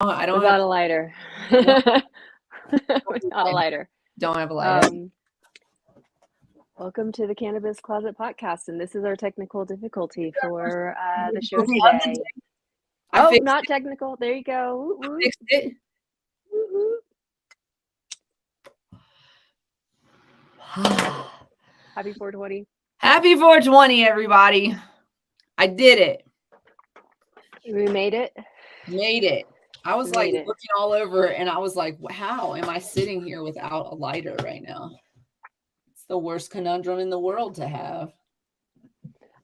I don't Without a lighter. Without a lighter. don't have a lighter. Welcome to the Cannabis Closet Podcast, and this is our technical difficulty for the show Of the today. day. I fixed not technical. There you go. Woo, woo. fixed it. Woo, woo. Happy 420. Happy 420, everybody. I did it. We made it. Made it. I was like Made it. looking all over and I was like, how am I sitting here without a lighter right now? It's the worst conundrum in the world to have.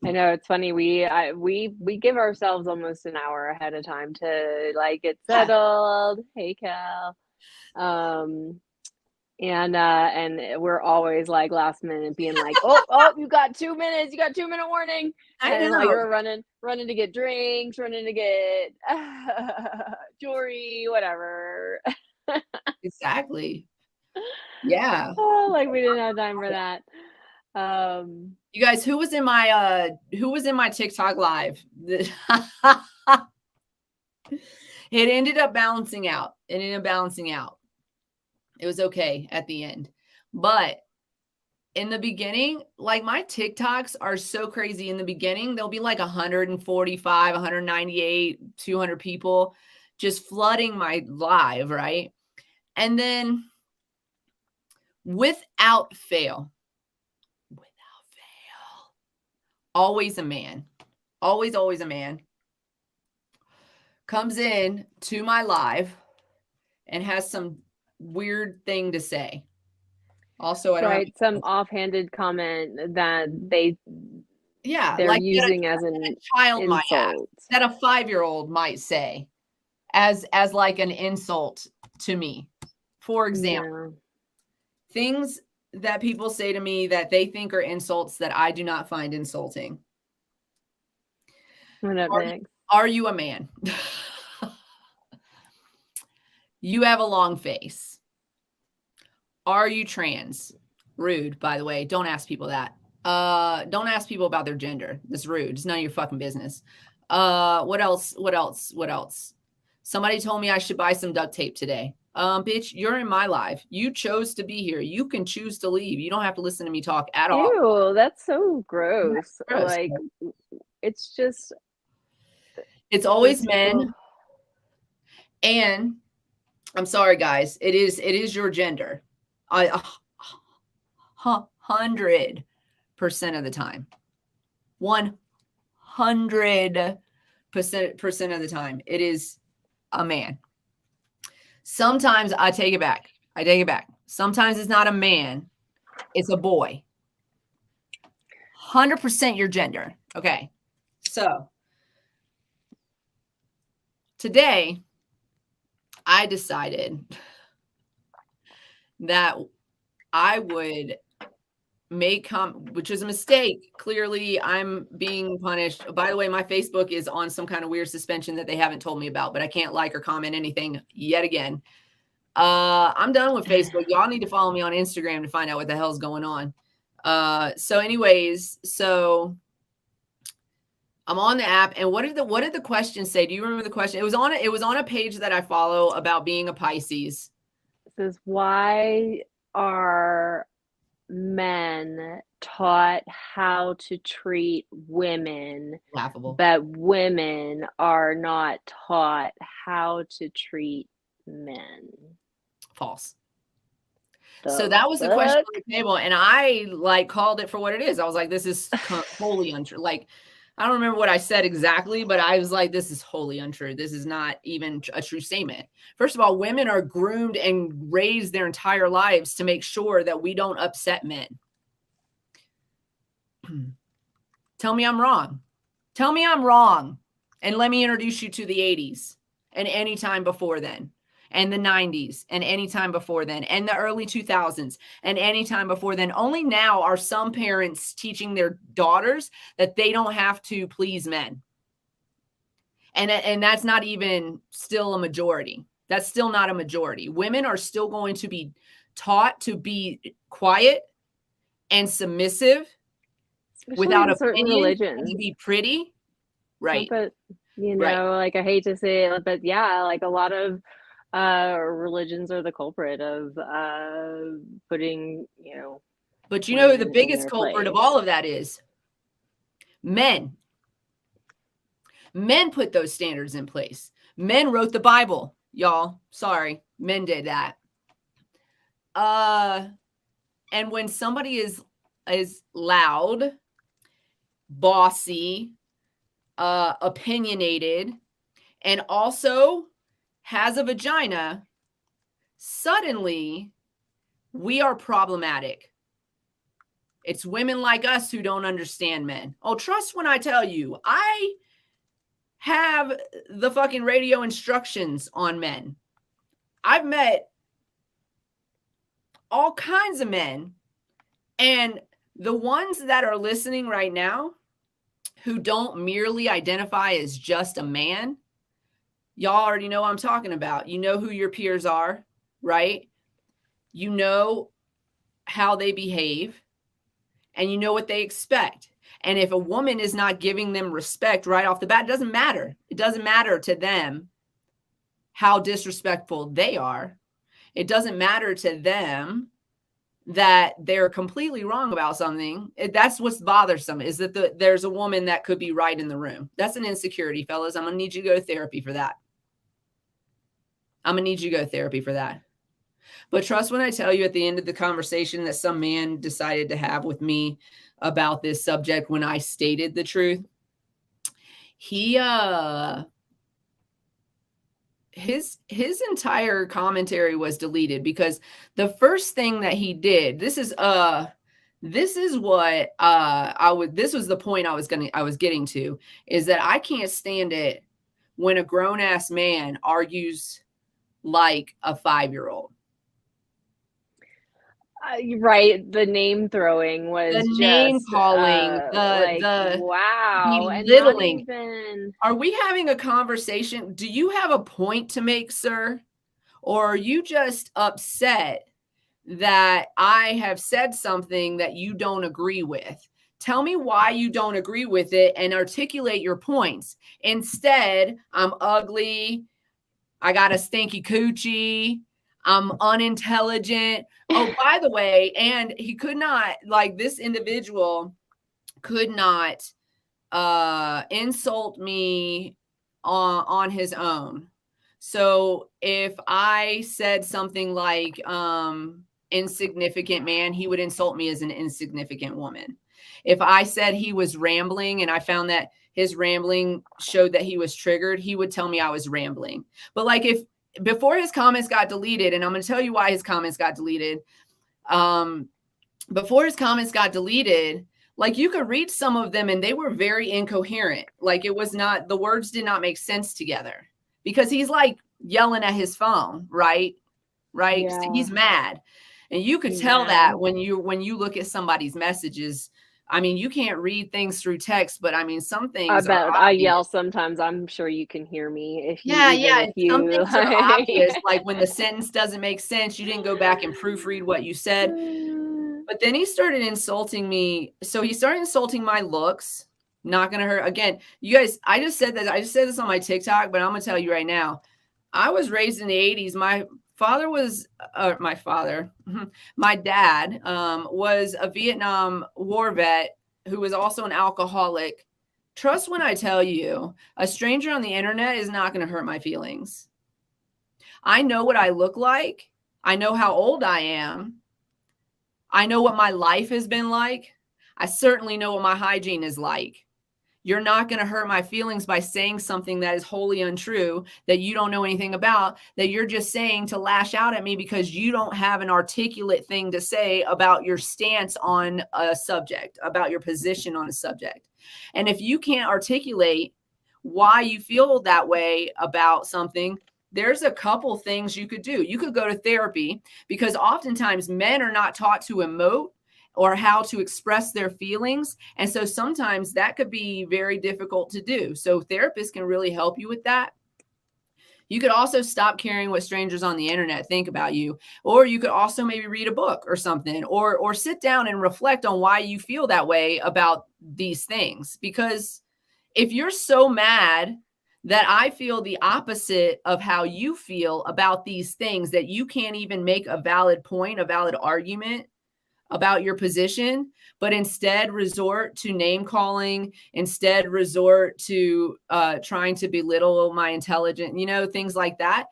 I know, it's funny. We give ourselves almost an hour ahead of time to like get settled. Hey, Cal. And we're always like last minute being like, oh, you got 2 minutes, you got 2 minute warning. I And know. like we're running to get drinks, running to get jewelry, whatever. Exactly. Yeah. Oh, like we didn't have time for that. You guys, who was in my TikTok live? It ended up balancing out. It was okay at the end. But in the beginning, like my TikToks are so crazy. In the beginning, there'll be like 145, 198, 200 people just flooding my live, right? And then without fail, always a man, always a man comes in to my live and has some weird thing to say. Also, I don't right, some offhanded comment that they're like using as an child might ask, insult. that a 5-year-old might say as like an insult to me. For example, things that people say to me that they think are insults that I do not find insulting. What up, next? Are you a man? You have a long face. Are you trans? Rude, by the way. Don't ask people that. Don't ask people about their gender. That's rude. It's none of your fucking business. What else? Somebody told me I should buy some duct tape today. Bitch, you're in my live. You chose to be here. You can choose to leave. You don't have to listen to me talk at all. Ew, that's so gross. Like, it's just... It's always men. And I'm sorry, guys. It is your gender. 100% of the time. 100% of the time. It is a man. Sometimes I take it back. Sometimes it's not a man. It's a boy. 100% your gender. Okay. So today I decided that I would make which is a mistake. Clearly, I'm being punished. By the way, my Facebook is on some kind of weird suspension that they haven't told me about, but I can't like or comment anything yet again. I'm done with Facebook. Y'all need to follow me on Instagram to find out what the hell's going on. So anyways, so I'm on the app, and what did the question say? Do you remember the question? It was on a page that I follow about being a Pisces. It says, why are men taught how to treat women? Laughable. But women are not taught how to treat men. False. So that was the question on the table, and I like called it for what it is. I was like, this is wholly untrue. Like, I don't remember what I said exactly, but I was like, this is wholly untrue. This is not even a true statement. First of all, women are groomed and raised their entire lives to make sure that we don't upset men. Tell me I'm wrong. And let me introduce you to the 80s and any time before then, and the 90s and any time before then, and the early 2000s and any time before then. Only now are some parents teaching their daughters that they don't have to please men. And that's not even still a majority. That's still not a majority. Women are still going to be taught to be quiet and submissive, especially without opinion, and to be pretty. Right. Right. Like I hate to say it, but yeah, like a lot of religions are the culprit of putting, But you know who the women in biggest their culprit of place. all of that is? Men. Men put those standards in place. Men wrote the Bible, y'all. Sorry, men did that. Uh, and when somebody is loud, bossy, opinionated, and also has a vagina, suddenly we are problematic. It's women like us who don't understand men. Oh, trust when I tell you, I have the fucking radio instructions on men. I've met all kinds of men, and the ones that are listening right now who don't merely identify as just a man, y'all already know what I'm talking about. You know who your peers are, right? You know how they behave, and you know what they expect. And if a woman is not giving them respect right off the bat, it doesn't matter. It doesn't matter to them how disrespectful they are. It doesn't matter to them that they're completely wrong about something. That's what's bothersome, is that there's a woman that could be right in the room. That's an insecurity, fellas. I'm going to need you to go to therapy for that. I'm going to need you to go to therapy for that. But trust when I tell you, at the end of the conversation that some man decided to have with me about this subject, when I stated the truth, he his entire commentary was deleted, because the first thing that he did, this is what this was the point I was getting to, is that I can't stand it when a grown ass man argues like a 5-year-old. Right, the name throwing The was name just calling, like, the wow, and not belittling. even. Are we having a conversation? Do you have a point to make, sir? Or are you just upset that I have said something that you don't agree with? Tell me why you don't agree with it and articulate your points. Instead, I'm ugly. I got a stinky coochie. I'm unintelligent. Oh, by the way, and he could not, like, this individual could not insult me on his own. So if I said something like insignificant man, he would insult me as an insignificant woman. If I said he was rambling and I found that his rambling showed that he was triggered, he would tell me I was rambling. But like, if before his comments got deleted, and I'm going to tell you why his comments got deleted. Before his comments got deleted, like, you could read some of them and they were very incoherent. Like, it was not, the words did not make sense together, because he's like yelling at his phone, right? Right? Yeah, He's mad. And you could he's tell that mad when you look at somebody's messages. I mean, you can't read things through text, but I mean, some I things are bet I obvious. yell sometimes. I'm sure you can hear me if you Yeah, even yeah, if and some you things are obvious, like when the sentence doesn't make sense, you didn't go back and proofread what you said. But then he started insulting me. So he started insulting my looks. Not gonna hurt. Again, you guys, I just said this on my TikTok, but I'm gonna tell you right now. I was raised in the 80s. My father was my dad was a Vietnam War vet who was also an alcoholic. Trust when I tell you, a stranger on the internet is not going to hurt my feelings. I know what I look like. I know how old I am. I know what my life has been like. I certainly know what my hygiene is like. You're not going to hurt my feelings by saying something that is wholly untrue, that you don't know anything about, that you're just saying to lash out at me because you don't have an articulate thing to say about your stance on a subject, about your position on a subject. And if you can't articulate why you feel that way about something, there's a couple things you could do. You could go to therapy, because oftentimes men are not taught to emote or how to express their feelings. And so sometimes that could be very difficult to do. So therapists can really help you with that. You could also stop caring what strangers on the internet think about you, or you could also maybe read a book or something, or sit down and reflect on why you feel that way about these things. Because if you're so mad that I feel the opposite of how you feel about these things, that you can't even make a valid point, a valid argument about your position, but instead resort to name calling, instead resort to trying to belittle my intelligence, things like that.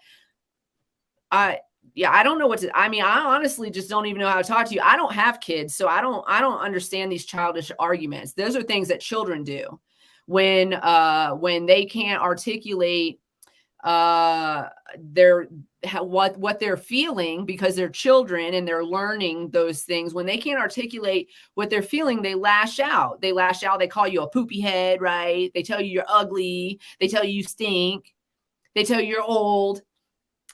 I don't know what to, I mean, I honestly just don't even know how to talk to you. I don't have kids, so I don't understand these childish arguments. Those are things that children do when they can't articulate what they're feeling, because they're children and they're learning those things. When they can't articulate what they're feeling, they lash out. They call you a poopy head, right? They tell you you're ugly. They tell you you stink. They tell you you're old.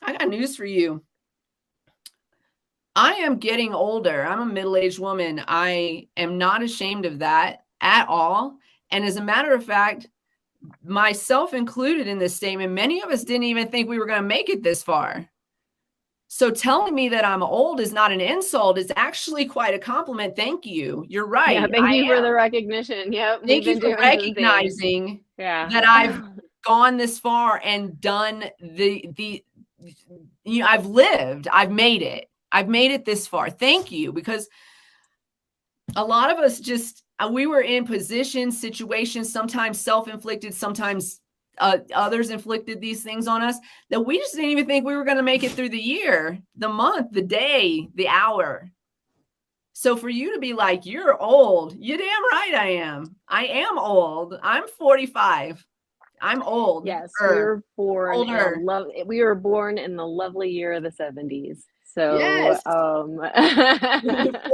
I got news for you. I am getting older. I'm a middle-aged woman. I am not ashamed of that at all. And as a matter of fact, myself included in this statement, many of us didn't even think we were going to make it this far. So telling me that I'm old is not an insult. It's actually quite a compliment. Thank you. You're right. Yeah, thank you for the recognition. Yep. Thank you for recognizing that I've gone this far and done I've lived. I've made it. I've made it this far. Thank you. Because a lot of us we were in positions, situations, sometimes self-inflicted, sometimes others inflicted these things on us, that we just didn't even think we were going to make it through the year, the month, the day, the hour. So for you to be like, you're old, you're damn right I am. I am old. I'm 45. I'm old. Yes, we were born we were born in the lovely year of the 70s. So yes.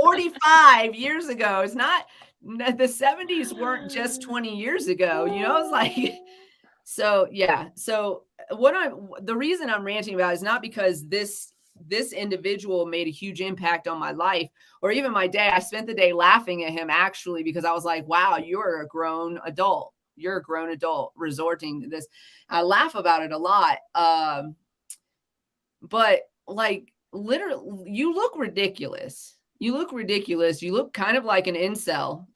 45 years ago. It's not, the 70s weren't just 20 years ago, it's like, so yeah. So the reason I'm ranting about is not because this individual made a huge impact on my life or even my day. I spent the day laughing at him, actually, because I was like, wow, you're a grown adult. You're a grown adult resorting to this. I laugh about it a lot. But like, literally, you look ridiculous. You look ridiculous. You look kind of like an incel.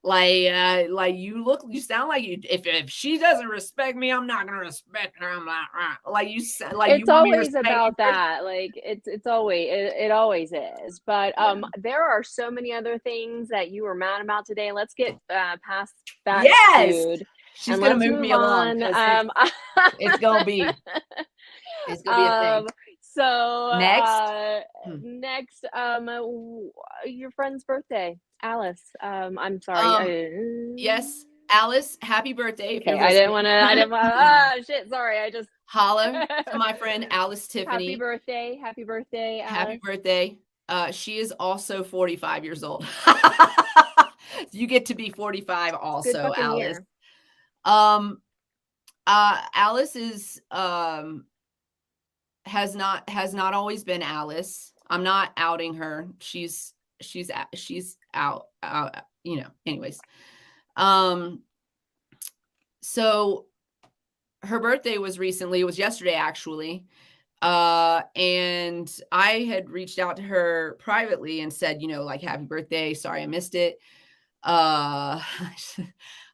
Like you sound like if she doesn't respect me, I'm not gonna respect her. I'm not like you like. It's always about that. Like it always is. But there are so many other things that you were mad about today. Let's get past that. Yes, food, she's gonna move me along. It's gonna be. It's gonna be a thing. So next, your friend's birthday, Alice. I'm sorry. Yes, Alice. Happy birthday! Okay, I didn't want to. Shit. Sorry, I just holler to my friend Alice Tiffany. Happy birthday! Happy birthday! Alice. Happy birthday! She is also 45 years old. You get to be 45 also, Alice. Year. Alice is has not always been Alice. I'm not outing her. She's out, anyways. So her birthday was recently, it was yesterday actually. And I had reached out to her privately and said, like, happy birthday. Sorry I missed it. I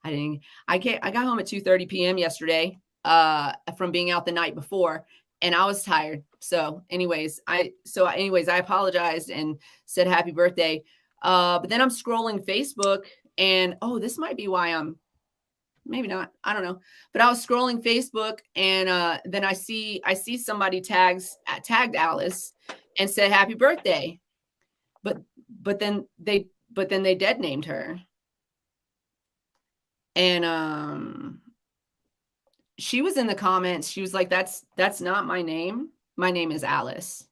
got home at 2:30 p.m. yesterday from being out the night before, and I was tired. So anyways, I apologized and said happy birthday. But then I'm scrolling Facebook and this might be why I'm, maybe not, I don't know. But I was scrolling Facebook and then I see somebody tagged Alice and said happy birthday. But then they dead named her. And she was in the comments. She was like, that's not my name. My name is Alice.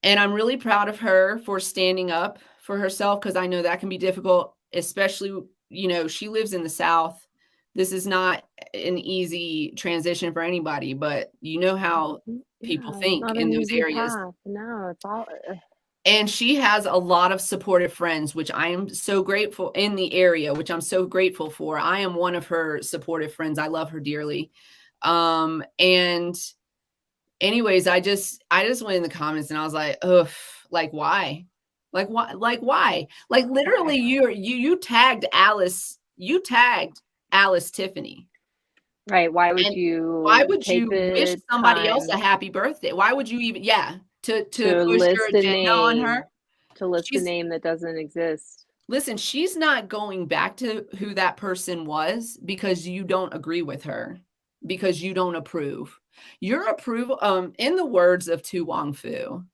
And I'm really proud of her for standing up for herself, because I know that can be difficult, especially, she lives in the South. This is not an easy transition for anybody, but you know how people think in those areas. Path. No, it's all. And she has a lot of supportive friends, which I am so grateful in the area, which I'm so grateful for. I am one of her supportive friends. I love her dearly. And anyways, I just went in the comments and I was like, ugh, like, why? Like, why? Like, why? Like, literally you tagged Alice. You tagged Alice Tiffany. Right. Why would And why you would take you wish the somebody else a time happy birthday? Why would you even to to push your list a agenda on her? name She's that doesn't exist? Listen, she's not going back to who that person was because you don't agree with her, because you don't approve. Your approval, in the words of Tu Wong Fu,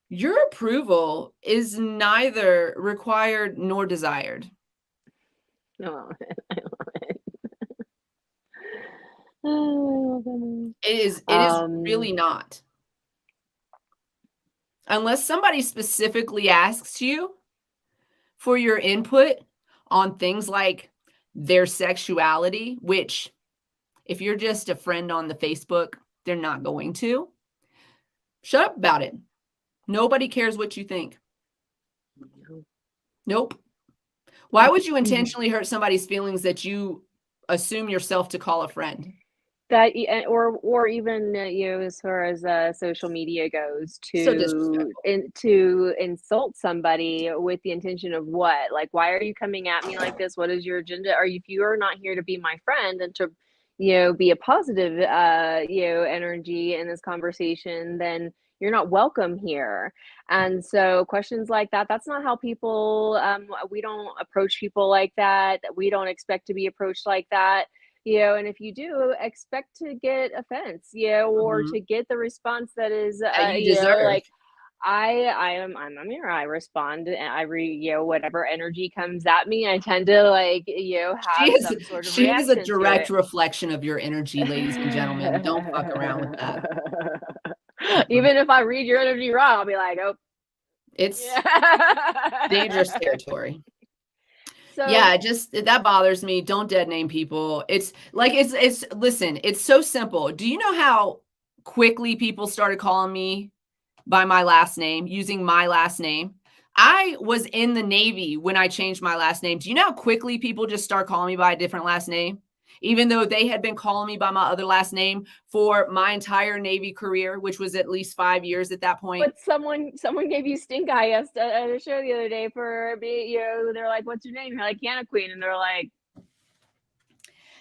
your approval is neither required nor desired. No. Oh, It is um, really not. Unless somebody specifically asks you for your input on things like their sexuality, which if you're just a friend on the Facebook, they're not going to. Shut up about it. Nobody cares what you think. Nope. Why would you intentionally hurt somebody's feelings that you assume yourself to call a friend? that or even as far as social media goes, So to disrespectful. to insult somebody with the intention of what? Like, why are you coming at me like this? What is your agenda? Are you, if you are not here to be my friend and to be a positive energy in this conversation, then you're not welcome here. And so questions like that, that's not how people, we don't approach people like that. We don't expect to be approached like that. And if you do, expect to get offense, or Mhm. to get the response that is, That you deserve. like, I'm a mirror. I respond and I whatever energy comes at me, I tend to, like, She have is some sort of she is a reaction to direct it. reflection of your energy, ladies and gentlemen. Don't fuck around with that. Mhm. Even if I read your energy wrong, I'll be like, oh, It's dangerous yeah. territory. So Yeah, that bothers me. Don't dead name people. It's like it's listen, it's so simple. Do you know how quickly people started calling me by my last name, using my last name? I was in the Navy when I changed my last name. Do you know how quickly people just start calling me by a different last name? Even though they had been calling me by my other last name for my entire Navy career, which was at least 5 years at that point. but someone gave you stink eye at a show the other day for being, they're like, "What's your name?" You're like, "Canna Queen," and they're like,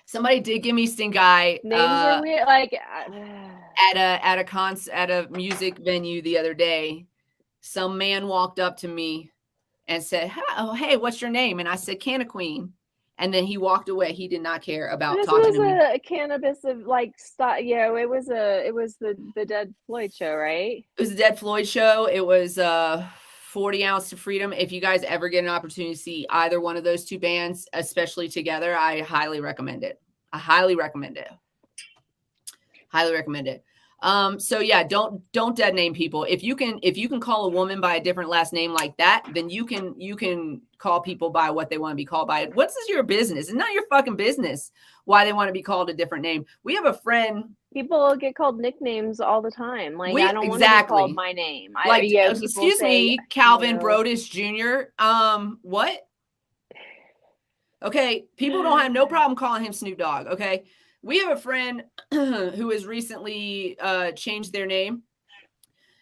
Somebody did give me stink eye, "Names are weird." Like, at a music venue the other day. Some man walked up to me and said, "Oh, hey, what's your name?" And I said, "Canna Queen." And then he walked away. He did not care about this talking was to me. a cannabis of like style. It was the Dead Floyd show, right? It was a Dead Floyd show. It was 40 Ounce to Freedom. If you guys ever get an opportunity to see either one of those two bands, especially together, I highly recommend it. I highly recommend it. Highly recommend it. So yeah, don't dead name people. If you can call a woman by a different last name like that, then you can call people by what they want to be called by. What's your business? It's not your fucking business why they want to be called a different name. We have a friend. People get called nicknames all the time. Like, We I don't want to be called exactly my name. like People excuse say, me, Calvin Brodus Jr. What? Okay, people don't have no problem calling him Snoop Dogg. Okay, we have a friend who has recently changed their name,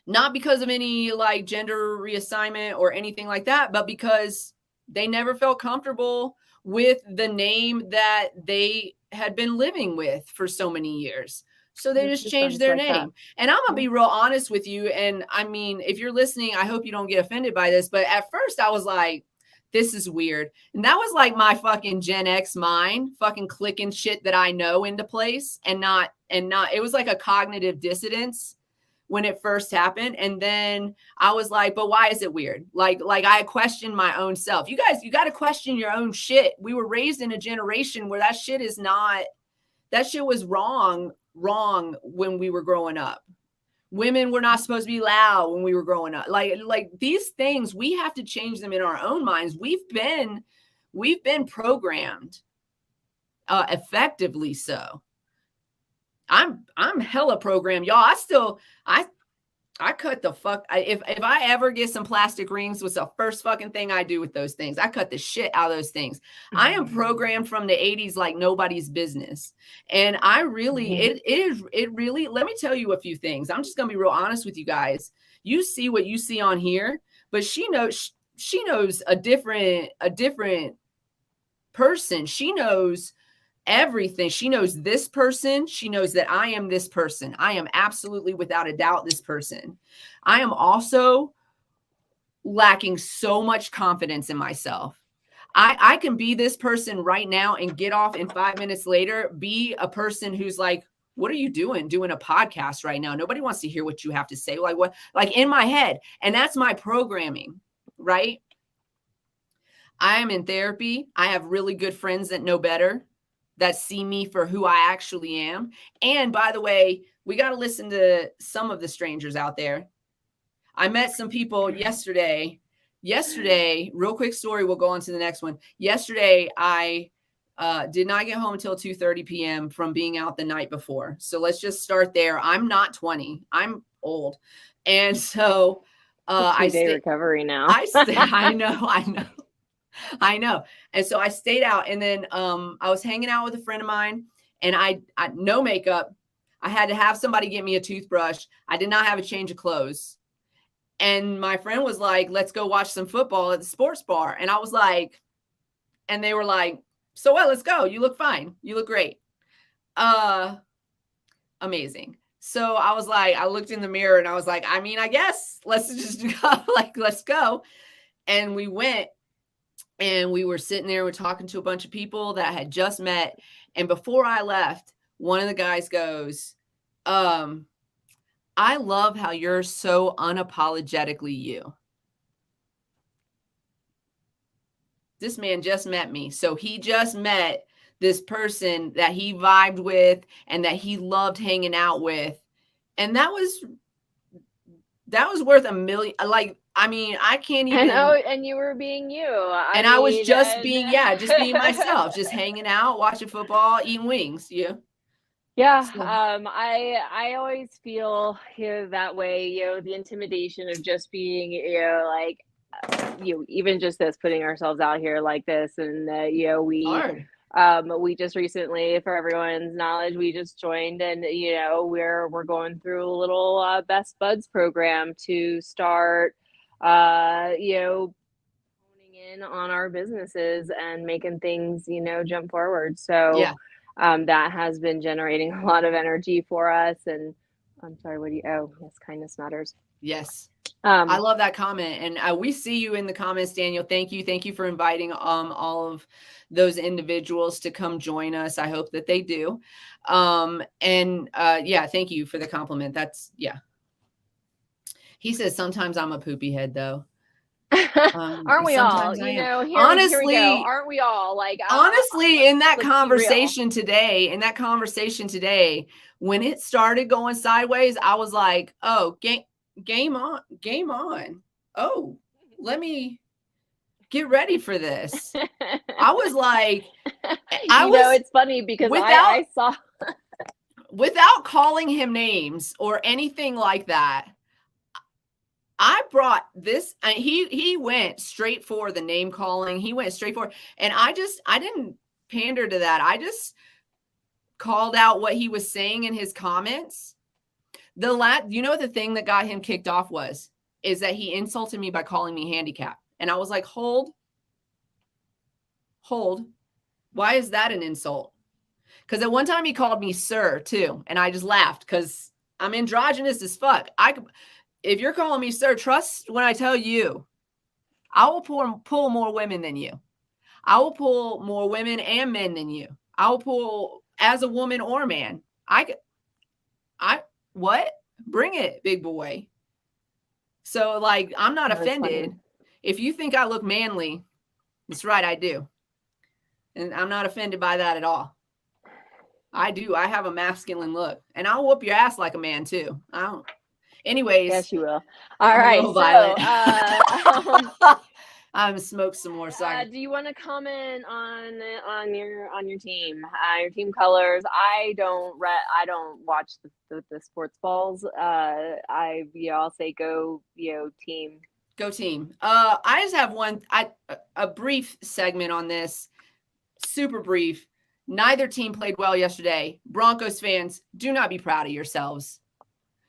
not because of any like gender reassignment or anything like that, but because they never felt comfortable with the name that they had been living with for so many years. So they It just just changed sounds their like that. name. And I'm gonna Yeah. be real honest with you. And I mean, if you're listening, I hope you don't get offended by this. But at first, I was like, this is weird. And that was like my fucking Gen X mind, fucking clicking shit that I know into place and not, it was like a cognitive dissonance when it first happened. And then I was like, but why is it weird? Like I questioned my own self. You guys, you got to question your own shit. We were raised in a generation where that shit is not, that shit was wrong when we were growing up. Women were not supposed to be loud when we were growing up. Like these things, we have to change them in our own minds. We've been programmed, effectively so. I'm hella programmed, y'all. I cut the fuck. If I ever get some plastic rings, what's the first fucking thing I do with those things? I cut the shit out of those things. I am programmed from the 80s like nobody's business. And I really, it really, let me tell you a few things. I'm just gonna be real honest with you guys. You see what you see on here, but she knows a different person. She knows everything. She knows this person. She knows that I am this person. I am absolutely without a doubt this person. I am also lacking so much confidence in myself. I can be this person right now and get off, and 5 minutes later be a person who's like, what are you doing a podcast right now? Nobody wants to hear what you have to say. Like what? Like in my head. And that's my programming, right? I am in therapy. I have really good friends that know better, that see me for who I actually am. And by the way, we got to listen to some of the strangers out there. I met some people yesterday. Real quick story. We'll go on to the next one. Yesterday, I did not get home until 2:30 p.m. from being out the night before. So let's just start there. I'm not 20. I'm old. And so I Two-day recovery now. I know. And so I stayed out, and then I was hanging out with a friend of mine, and I no makeup. I had to have somebody get me a toothbrush. I did not have a change of clothes. And my friend was like, let's go watch some football at the sports bar. And I was like, and they were like, so what? Let's go. You look fine. You look great. Amazing. So I was like, I looked in the mirror and I was like, I mean, I guess let's just go. Like, let's go. And we went, and we were sitting there, we're talking to a bunch of people that I had just met. And before I left, one of the guys goes, I love how you're so unapologetically you. This man just met me. So he just met this person that he vibed with and that he loved hanging out with. And that was worth $1 million. Like, I mean, I can't even. And you were being you. I was just being myself, just hanging out, watching football, eating wings. Yeah. Yeah, So, I always feel that way, the intimidation of just being, like, even just this, putting ourselves out here like this, and we just recently, for everyone's knowledge, we just joined, and we're going through a little Best Buds program to start, honing in on our businesses and making things, jump forward. So. yeah. That has been generating a lot of energy for us. And I'm sorry, yes, kindness matters. Yes. I love that comment. And we see you in the comments, Daniel. Thank you. Thank you for inviting all of those individuals to come join us. I hope that they do. Thank you for the compliment. Yeah. He says, sometimes I'm a poopy head though. Aren't we all? Honestly, here we go. Aren't we all? Like, honestly, in that conversation today, when it started going sideways, I was like, oh, game on. Oh, let me get ready for this. I was like, it's funny because I saw without calling him names or anything like that. I brought this, and he went straight for the name calling. He went straight for, and I didn't pander to that. I just called out what he was saying in his comments. The thing that got him kicked off is that he insulted me by calling me handicapped. And I was like, hold. Why is that an insult? Because at one time he called me sir too. And I just laughed because I'm androgynous as fuck. If you're calling me sir, trust when I tell you, I will pull more women than you. I will pull more women and men than you. I will pull as a woman or man. What? Bring it, big boy. So like, I'm not offended. Funny. If you think I look manly, that's right, I do. And I'm not offended by that at all. I do. I have a masculine look, and I'll whoop your ass like a man too. Anyways. Yes, you will. All right. So, I'm smoke some more. Sorry. Do you want to comment on your team, your team colors? I don't watch the sports balls. I'll say go, team. Go team. I just have a brief segment on this. Super brief. Neither team played well yesterday. Broncos fans, do not be proud of yourselves.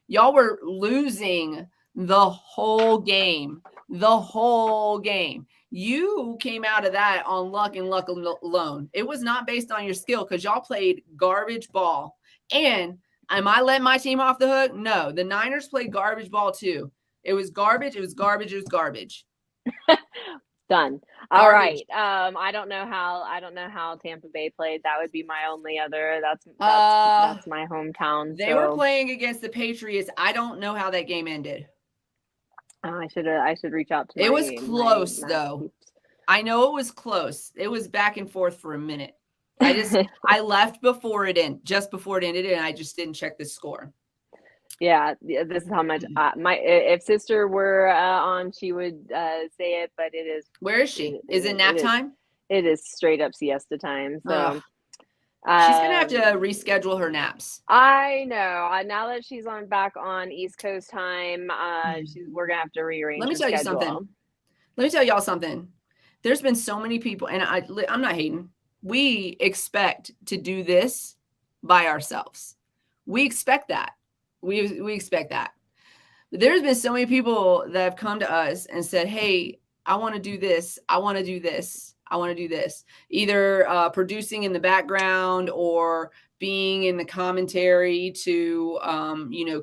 Y'all were losing the whole game. You came out of that on luck and luck alone. It was not based on your skill because y'all played garbage ball. And am I letting my team off the hook? No, the Niners played garbage ball too. It was garbage. It was garbage. It was garbage. Done. All right. I don't know how Tampa Bay played. That would be my only other. That's my hometown. They were playing against the Patriots. I don't know how that game ended. I should reach out to. It was close though. I know it was close. It was back and forth for a minute. I left before it ended, just before it ended, and I just didn't check the score. Yeah, this is how much if sister were on, she would say it, but it is. Where is she? Is it nap time? It is straight up siesta time. So she's gonna have to reschedule her naps. I know. Now that she's back on East Coast time, we're gonna have to rearrange. Let me tell you something. Let me tell y'all something. There's been so many people, and I'm not hating. We expect to do this by ourselves. We expect that. We expect that. But there's been so many people that have come to us and said, hey, I want to do this. I want to do this. I want to do this. Either producing in the background or being in the commentary to,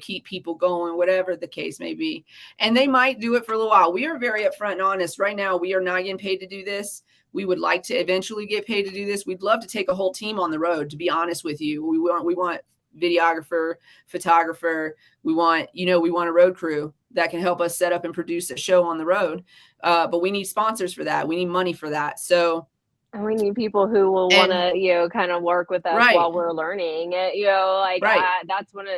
keep people going, whatever the case may be. And they might do it for a little while. We are very upfront and honest. Right now, we are not getting paid to do this. We would like to eventually get paid to do this. We'd love to take a whole team on the road, to be honest with you. We want videographer, photographer. We want a road crew that can help us set up and produce a show on the road. But we need sponsors for that. We need money for that. So, and we need people who will want to, kind of work with us while we're learning. That's one of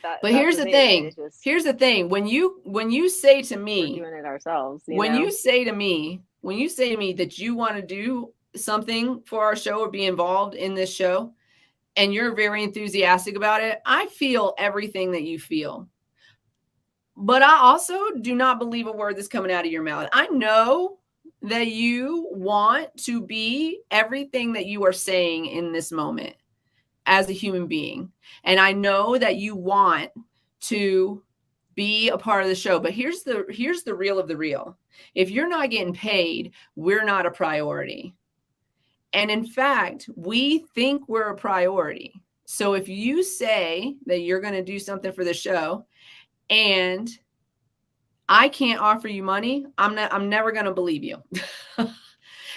that. But here's the thing. Here's the thing. When you say to me, we're doing it ourselves. You say to me that you want to do something for our show or be involved in this show, and you're very enthusiastic about it, I feel everything that you feel. But I also do not believe a word that's coming out of your mouth. I know that you want to be everything that you are saying in this moment as a human being. And I know that you want to be a part of the show. But here's the real of the real. If you're not getting paid, we're not a priority. And in fact, we think we're a priority. So if you say that you're going to do something for the show and I can't offer you money, I'm never going to believe you.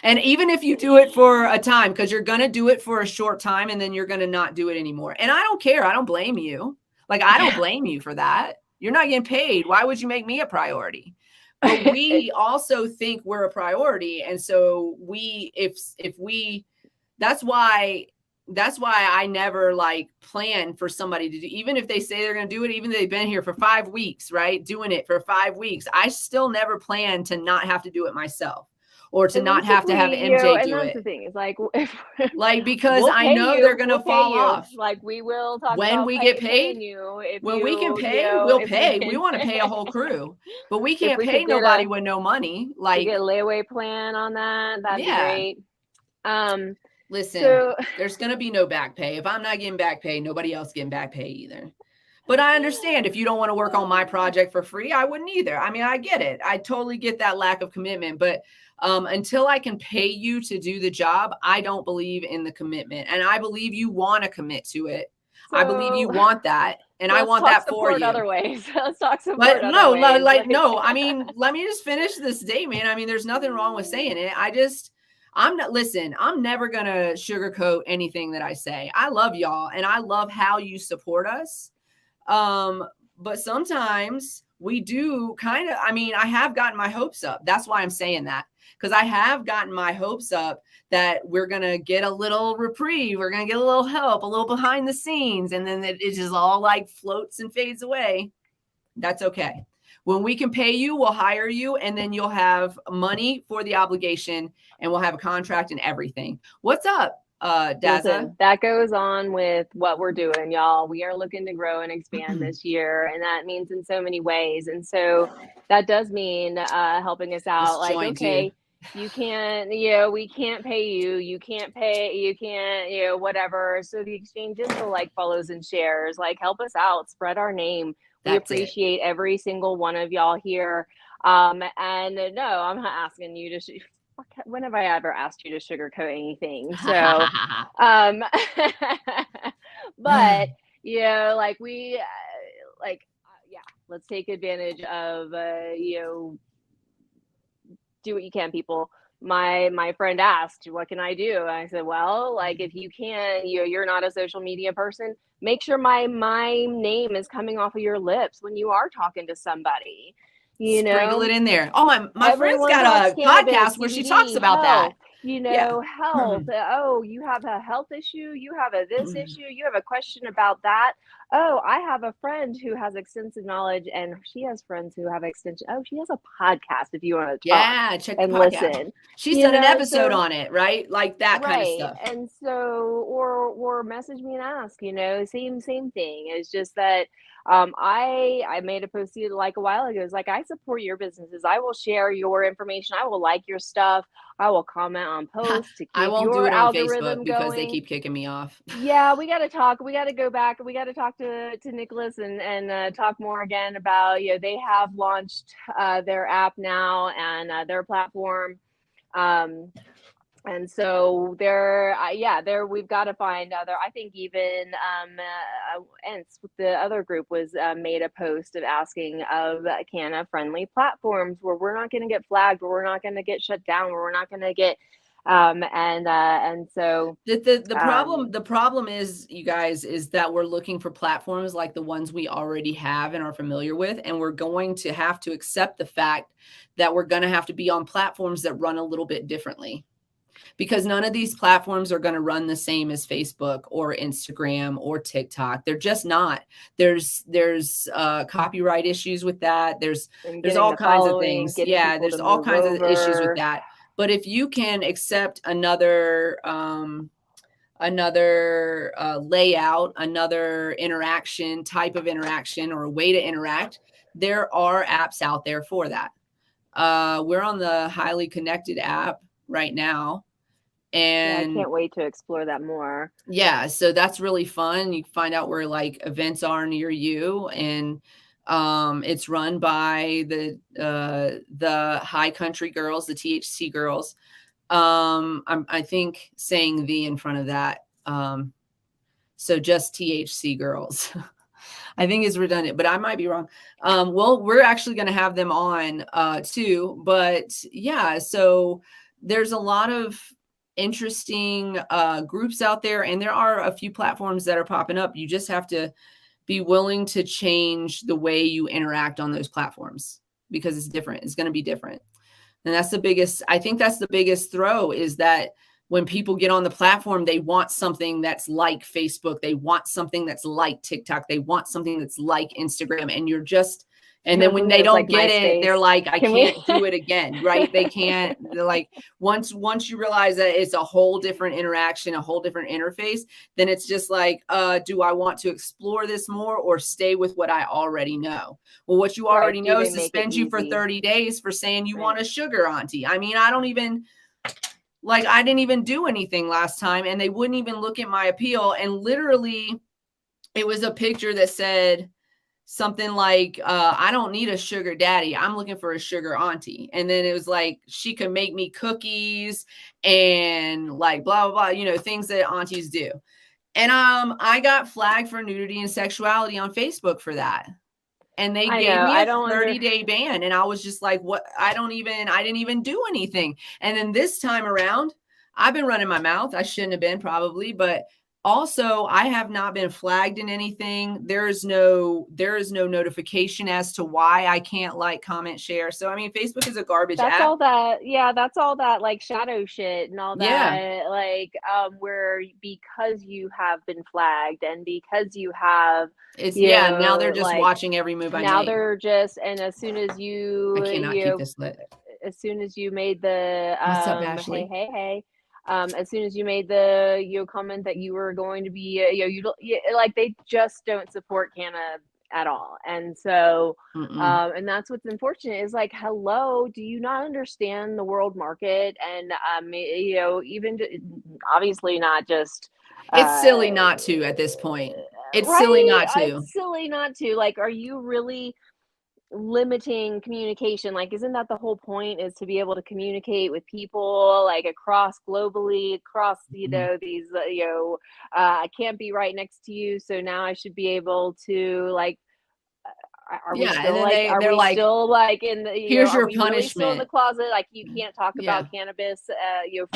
And even if you do it for a time, because you're going to do it for a short time and then you're going to not do it anymore. And I don't care. I don't blame you. I don't blame you for that. You're not getting paid. Why would you make me a priority? But we also think we're a priority. And so that's why I never plan for somebody to do, even if they say they're going to do it, even though they've been here for 5 weeks, right? Doing it for 5 weeks. I still never plan to not have to do it myself or to not have to have MJ do it. And that's the thing. It's because I know they're going to fall off. We will talk when about we get paid. When we can pay, we'll pay. We want to pay a whole crew, but we can't pay nobody with no money. Get a layaway plan on that. That'd be great. Listen, there's going to be no back pay. If I'm not getting back pay, nobody else getting back pay either. But I understand if you don't want to work on my project for free, I wouldn't either. I mean, I get it. I totally get that lack of commitment. But until I can pay you to do the job, I don't believe in the commitment. And I believe you want to commit to it. I believe you want that. And I want that for you. Other ways. Let's talk support but other ways. No. I mean, let me just finish this statement. I mean, there's nothing wrong with saying it. I'm never going to sugarcoat anything that I say. I love y'all and I love how you support us. But sometimes we do I have gotten my hopes up. That's why I'm saying that, because I have gotten my hopes up that we're going to get a little reprieve. We're going to get a little help, a little behind the scenes. And then it just all floats and fades away. That's okay. When we can pay you, we'll hire you, and then you'll have money for the obligation, and we'll have a contract and everything. What's up, Daza? Listen, that goes on with what we're doing, y'all. We are looking to grow and expand this year, and that means in so many ways. And so that does mean helping us out. You can't, we can't pay you. You can't, whatever. So the exchange is for follows and shares. Help us out, spread our name. We appreciate every single one of y'all here. And no, I'm not asking you to when have I ever asked you to sugarcoat anything? So, um, but like yeah, let's take advantage of, do what you can, people. My friend asked, "What can I do?" And I said, "Well, like if you can, you're not a social media person. Make sure my name is coming off of your lips when you are talking to somebody. You Sprinkle it know, in there. Oh, my friend's everyone got talks a podcast cannabis, where she talks CBD, about that. health, Yeah. health. Oh, you have a health issue, you have a this issue, you have a question about that. Oh, I have a friend who has extensive knowledge, and she has friends who have extension. Oh, she has a podcast if you want to talk Yeah, check the and podcast. listen. She's done an episode So on it, right? Like that kind of right. stuff. And so or message me and ask, same thing. It's just that I made a post like a while ago. It's like I support your businesses. I will share your information. I will like your stuff. I will comment on posts to I keep won't do your it on Facebook algorithm because they going. keep kicking me off. Yeah, we got to talk. We got to go back. We got to talk to Nicholas and talk more again about, they have launched their app now and their platform. Um, and so there we've got to find other. I think even and the other group was made a post of asking of canna friendly platforms where we're not going to get flagged, where we're not going to get shut down, where we're not going to get and so The problem is, you guys, is that we're looking for platforms like the ones we already have and are familiar with, and we're going to have to accept the fact that we're going to have to be on platforms that run a little bit differently, because none of these platforms are going to run the same as Facebook or Instagram or TikTok. They're just not. There's copyright issues with that. and There's getting all the kinds of following, things. getting Yeah, people there's to all move kinds of issues with over. that. But if you can accept another layout, another type of interaction, or a way to interact, there are apps out there for that. We're on the Highly Connected app right now. Yeah, I And can't wait to explore that more. yeah, so that's really fun. You find out where like events are near you, and it's run by the High Country girls, the THC girls. I think saying the in front of that. So just THC girls. I think is redundant, but I might be wrong. Well, we're actually going to have them on too, but yeah, so there's a lot of interesting groups out there, and there are a few platforms that are popping up. You just have to be willing to change the way you interact on those platforms, because it's different. It's going to be different. And I think that's the biggest throw, is that when people get on the platform, they want something that's like Facebook. They want something that's like TikTok. They want something that's like Instagram. And then when they It's don't like get it, they're MySpace. like, I Can we? can't do it again. Right. They can't. They're like, once you realize that it's a whole different interaction, a whole different interface, then it's just like, do I want to explore this more or stay with what I already know? Well, what you Right. already Do know they make it suspends you for easy? 30 days for saying you want Right. a sugar auntie. I mean, I didn't even do anything last time, and they wouldn't even look at my appeal. And literally, it was a picture that said something like, I don't need a sugar daddy. I'm looking for a sugar auntie. And then it was like, she could make me cookies and like blah, blah, blah, things that aunties do. And I got flagged for nudity and sexuality on Facebook for that. And they I gave know. me I a don't 30-day ban. And I was just like, what? I didn't even do anything. And then this time around, I've been running my mouth. I shouldn't have been, probably, but also I have not been flagged in anything. There is no notification as to why I can't like, comment, share. So I mean, Facebook is a garbage That's app. all that, yeah, that's all that like shadow shit and all Yeah. that, like where because you have been flagged and because you have, Now they're just like watching every move I now make. they're just, and I cannot keep this lit. as soon as you made the What's up, hey Ashley? hey hey as soon as you made the comment that you were going to be like they just don't support Canna at all. And so and that's what's unfortunate is like, hello, do you not understand the world market? And even obviously not just It's uh silly not to at this point. It's silly right, not to. it's silly not to. Like, are you really limiting communication. Like, isn't that the whole point, is to be able to communicate with people like across globally, across, Mhm. these, I can't be right next to you. So now I should be able to like, are we Yeah, and still then like, they're like, in the, "Here's are your we really still in the punishment." closet? Like you can't talk Yeah, about cannabis,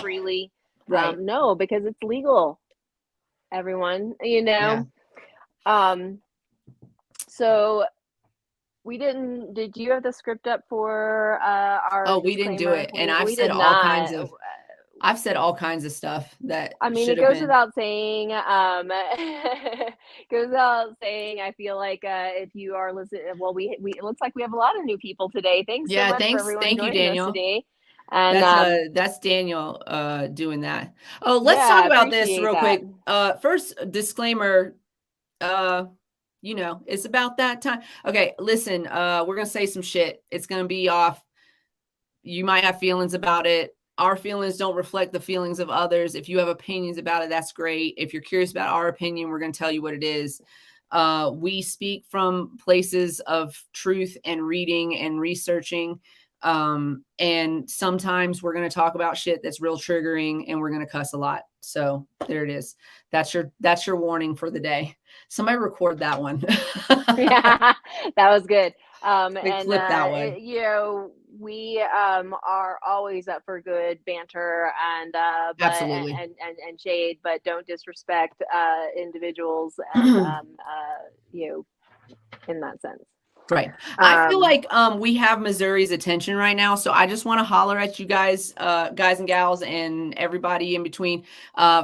freely. right. No, because it's legal, everyone, Yeah. Um, so did you have the script up for our Oh, we didn't do disclaimer? it, and We did not. I've said all kinds of stuff that I mean, should it have goes been. without saying, goes without saying, I feel like, if you are listening, well, it looks like we have a lot of new people today. Thanks so Yeah, much for thanks. everyone Thank you, joining us Daniel. today. And That's Daniel doing that. Oh, let's yeah, talk I about this appreciate real that. quick. First disclaimer, uh it's about that time. Okay, listen, we're gonna say some shit. It's gonna be off. You might have feelings about it. Our feelings don't reflect the feelings of others. If you have opinions about it, that's great. If you're curious about our opinion, we're going to tell you what it is. We speak from places of truth and reading and researching. And sometimes we're going to talk about shit that's real triggering and we're going to cuss a lot. So there it is. That's your warning for the day. Somebody record that one. Yeah, that was good. They And clip that one. we are always up for good banter and Absolutely. and shade, but don't disrespect individuals and you know, in that sense. Right. I feel Um, like we have Missouri's attention right now. So I just want to holler at you guys, guys and gals, and everybody in between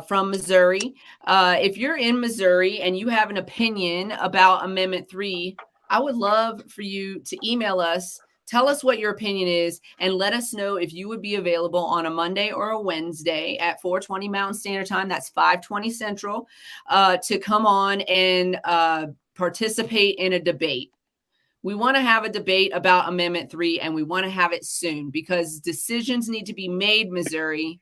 from Missouri. If you're in Missouri and you have an opinion about Amendment 3, I would love for you to email us. Tell us what your opinion is and let us know if you would be available on a Monday or a Wednesday at 4:20 Mountain Standard Time. That's 5:20 Central, to come on and participate in a debate. We want to have a debate about Amendment 3 and we want to have it soon because decisions need to be made, Missouri.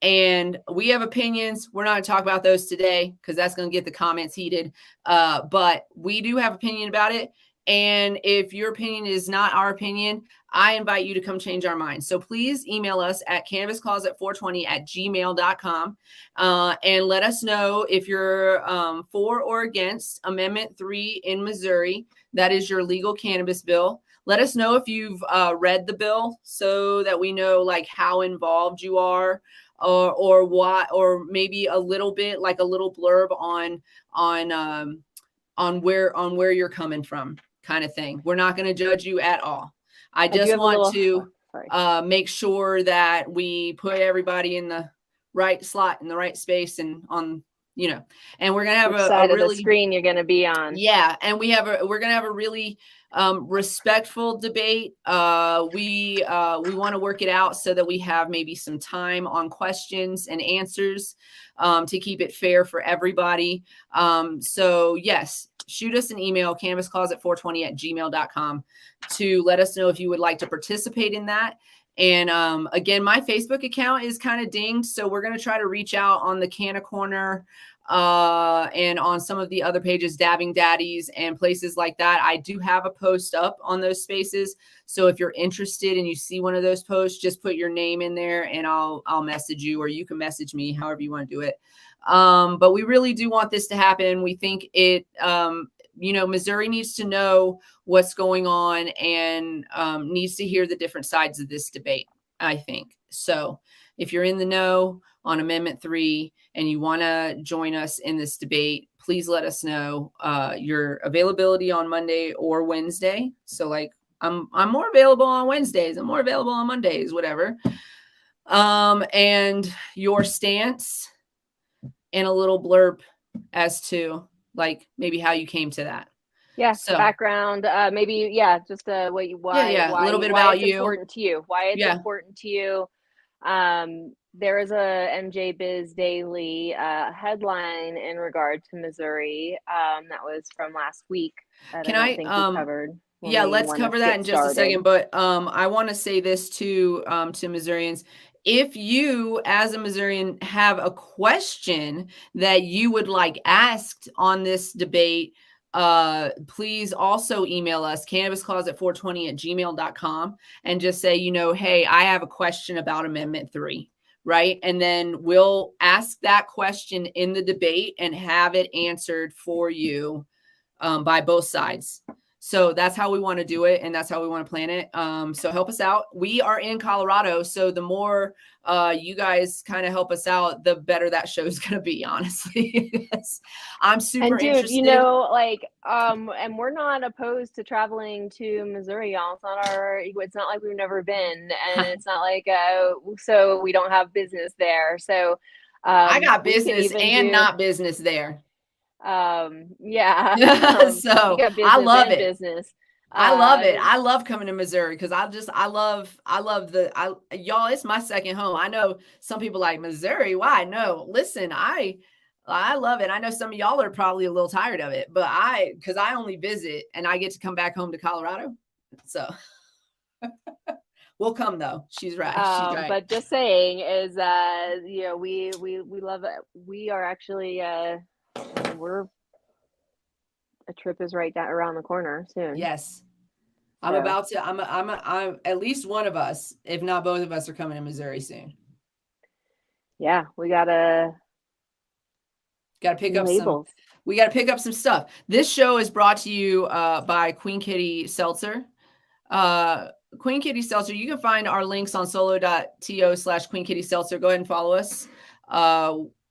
And we have opinions. We're not going to talk about those today because that's going to get the comments heated. But we do have opinion about it. And if your opinion is not our opinion, I invite you to come change our minds. So please email us at cannabiscloset420@gmail.com and let us know if you're for or against Amendment 3 in Missouri. That is your legal cannabis bill. Let us know if you've read the bill so that we know like how involved you are or what, or maybe a little bit like a little blurb on where you're coming from kind of thing. We're not going to judge you at all. I I do just have a want little. to Sorry. make sure that we put everybody in the right slot in the right space and on, and we're going to have Which a side of the really, screen you're going to be on? yeah, and we're gonna have a really respectful debate. We want to work it out so that we have maybe some time on questions and answers to keep it fair for everybody. So yes, shoot us an email, cannabiscloset420@gmail.com, to let us know if you would like to participate in that. And again, my Facebook account is kind of dinged, so we're going to try to reach out on the Canna Corner and on some of the other pages, Dabbing Daddies and places like that. I do have a post up on those spaces. So if you're interested and you see one of those posts, just put your name in there and I'll message you, or you can message me, however you want to do it. But we really do want this to happen. We think it, Missouri needs to know what's going on and needs to hear the different sides of this debate, I think. So if you're in the know on Amendment 3 and you want to join us in this debate, please let us know your availability on Monday or Wednesday. So like I'm more available on Wednesdays, I'm more available on Mondays, whatever. And your stance and a little blurb as to like maybe how you came to that. Yeah, So background, maybe, just what you, yeah, a little bit why about it's you. important to you, why it's Yeah. important to you. There is a MJ Biz Daily headline in regard to Missouri that was from last week that I Can don't I think we covered yeah, let's when cover this that in gets just a second. started. But I want to say this to Missourians. If you, as a Missourian, have a question that you would like asked on this debate, please also email us cannabiscloset420@gmail.com and just say, hey, I have a question about Amendment 3. Right. And then we'll ask that question in the debate and have it answered for you by both sides. So that's how we want to do it. And that's how we want to plan it. So help us out. We are in Colorado. So the more you guys kind of help us out, the better that show is going to be, honestly. I'm super And dude, interested. and we're not opposed to traveling to Missouri, y'all. It's not like we've never been, and it's not like so we don't have business there. So I got we could business even and do not business there. yeah. You So got I business love and it. business. I love it. I love coming to Missouri because I love y'all. It's my second home. I know some people like Missouri. Why? No, listen, I love it. I know some of y'all are probably a little tired of it, but because I only visit and I get to come back home to Colorado. So we'll come though. She's right. She's right. But just saying is, we love it. We are actually, we're a trip is right down around the corner soon. Yes. So. I'm at least one of us, if not both of us, are coming to Missouri soon. Yeah, we gotta pick up labels. We got to pick up some stuff. This show is brought to you by Queen Kitty Seltzer. Queen Kitty Seltzer, you can find our links on solo.to/Queen Kitty Seltzer. Go ahead and follow us.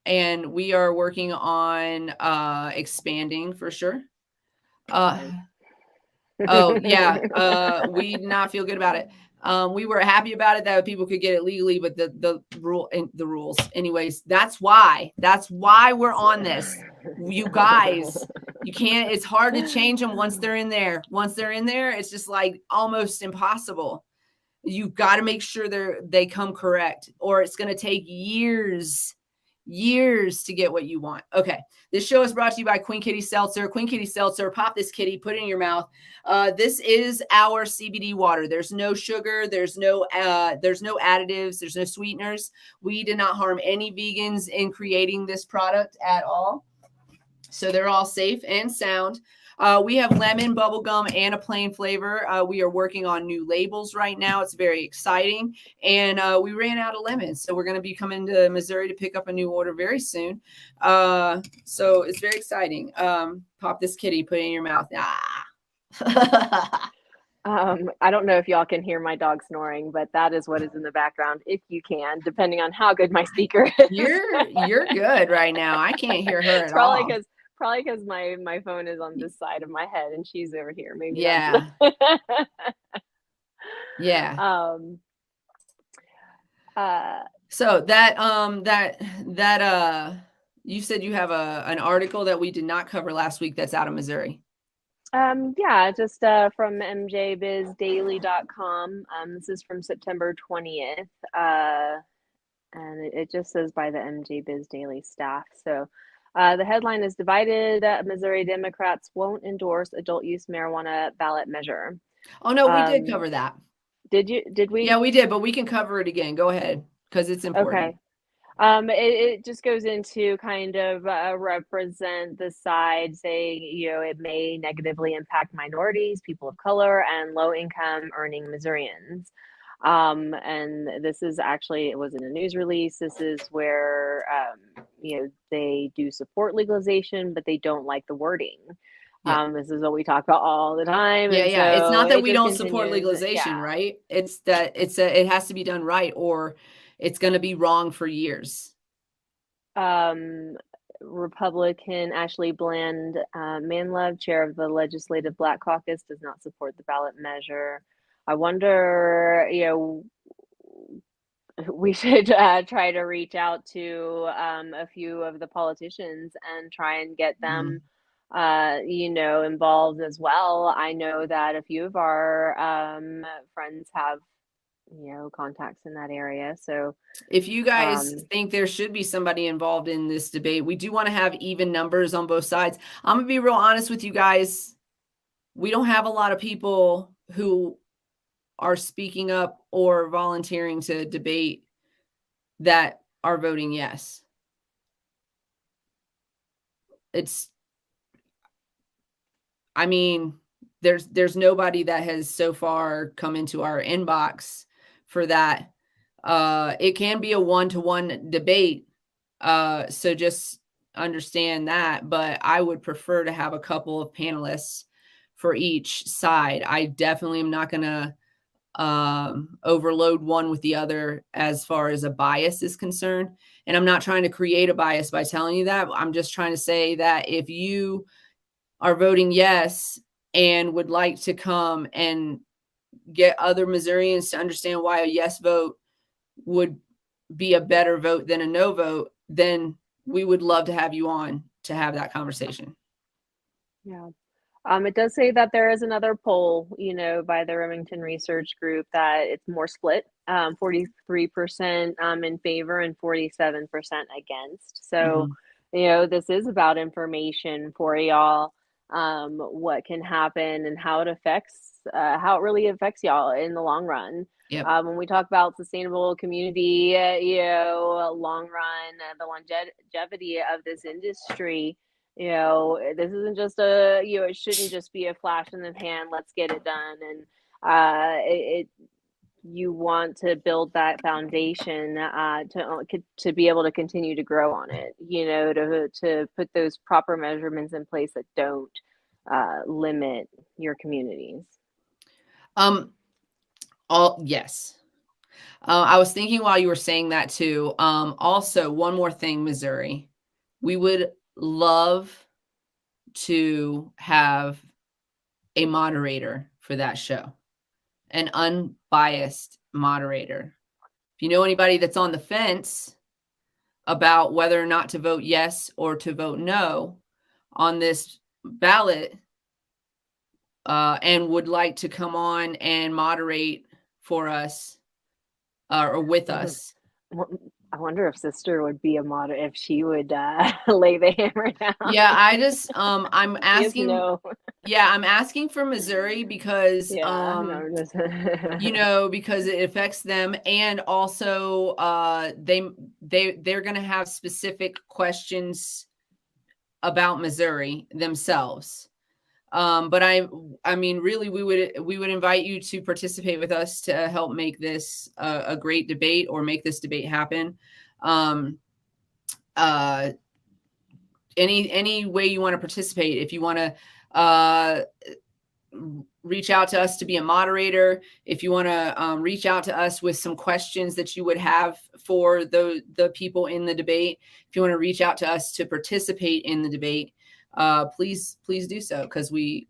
And we are working on expanding for sure. Oh yeah, we did not feel good about it. We were happy about it that people could get it legally, but the rules. Anyways, that's why we're on this. You guys, you can't. It's hard to change them once they're in there. Once they're in there, it's just like almost impossible. You've got to make sure they come correct, or it's going to take years to get what you want. Okay. This show is brought to you by Queen Kitty Seltzer. Queen Kitty Seltzer, pop this kitty, put it in your mouth. This is our CBD water. There's no sugar. There's no additives. There's no sweeteners. We did not harm any vegans in creating this product at all. So they're all safe and sound. We have lemon, bubblegum, and a plain flavor. We are working on new labels right now. It's very exciting. And we ran out of lemons. So we're going to be coming to Missouri to pick up a new order very soon. So it's very exciting. Pop this kitty, put it in your mouth. I don't know if y'all can hear my dog snoring, but that is what is in the background. If you can, depending on how good my speaker is. You're good right now. I can't hear her at all. Probably because my phone is on this side of my head and she's over here. Maybe. Yeah. Yeah. So that you said you have an article that we did not cover last week that's out of Missouri. Yeah, just from mjbizdaily.com. This is from September 20th. And it just says by the MJ Biz Daily staff. So the headline is divided. Missouri Democrats won't endorse adult use marijuana ballot measure. Oh no, we did cover that. Did we? Yeah, we did, but we can cover it again. Go ahead, because it's important. Okay. It just goes into kind of represent the side saying, it may negatively impact minorities, people of color, and low income earning Missourians. And this is actually, it was in a news release. This is where, they do support legalization, but they don't like the wording. Yeah. This is what we talk about all the time. Yeah, yeah. So it's not that we don't support legalization, right? It's that it has to be done right, or it's going to be wrong for years. Republican Ashley Bland Manlove, chair of the Legislative Black Caucus, does not support the ballot measure. I wonder, we should try to reach out to a few of the politicians and try and get them, involved as well. I know that a few of our friends have, contacts in that area. So if you guys think there should be somebody involved in this debate, we do want to have even numbers on both sides. I'm going to be real honest with you guys. We don't have a lot of people who are speaking up or volunteering to debate that are voting yes. I mean, there's nobody that has so far come into our inbox for that. It can be a one-to-one debate, so just understand that, but I would prefer to have a couple of panelists for each side. I definitely am not gonna overload one with the other as far as a bias is concerned. And I'm not trying to create a bias by telling you that. I'm just trying to say that if you are voting yes and would like to come and get other Missourians to understand why a yes vote would be a better vote than a no vote, then we would love to have you on to have that conversation. Yeah. It does say that there is another poll, by the Remington Research Group that it's more split, 43% in favor and 47% against. So, Mhm. this is about information for y'all, what can happen and how it really affects y'all in the long run. Yep. When we talk about sustainable community, long run, the longevity of this industry, this isn't just it shouldn't just be a flash in the pan, let's get it done. And you want to build that foundation to be able to continue to grow on it, to put those proper measurements in place that don't limit your communities. Yes. I was thinking while you were saying that too. Also, one more thing, Missouri. We would love to have a moderator for that show, an unbiased moderator. If you know anybody that's on the fence about whether or not to vote yes or to vote no on this ballot, and would like to come on and moderate for us, or with us. I wonder if sister would be a moder if she would lay the hammer down. Yeah, I just I'm Yes, asking. no. Yeah, I'm asking for Missouri because Yeah, no, just because it affects them, and also they're going to have specific questions about Missouri themselves. But I mean, really, we would invite you to participate with us to help make this a great debate, or make this debate happen. Um, uh, any way you want to participate. If you want to reach out to us to be a moderator, if you want to reach out to us with some questions that you would have for the people in the debate, if you want to reach out to us to participate in the debate, please do so, because we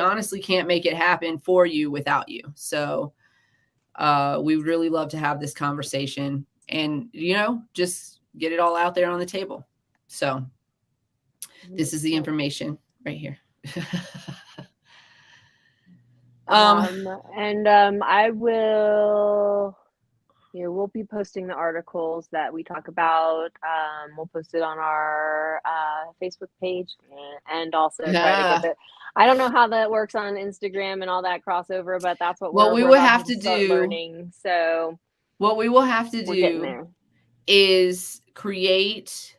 honestly can't make it happen for you without you. So we would really love to have this conversation and just get it all out there on the table. So this is the information right here. And I will, we'll be posting the articles that we talk about. We'll post it on our Facebook page, and also try to get Yeah. it. I don't know how that works on Instagram and all that crossover, but that's what What we we're will about have to to start do, learning. So what we will have to we're getting do there. is create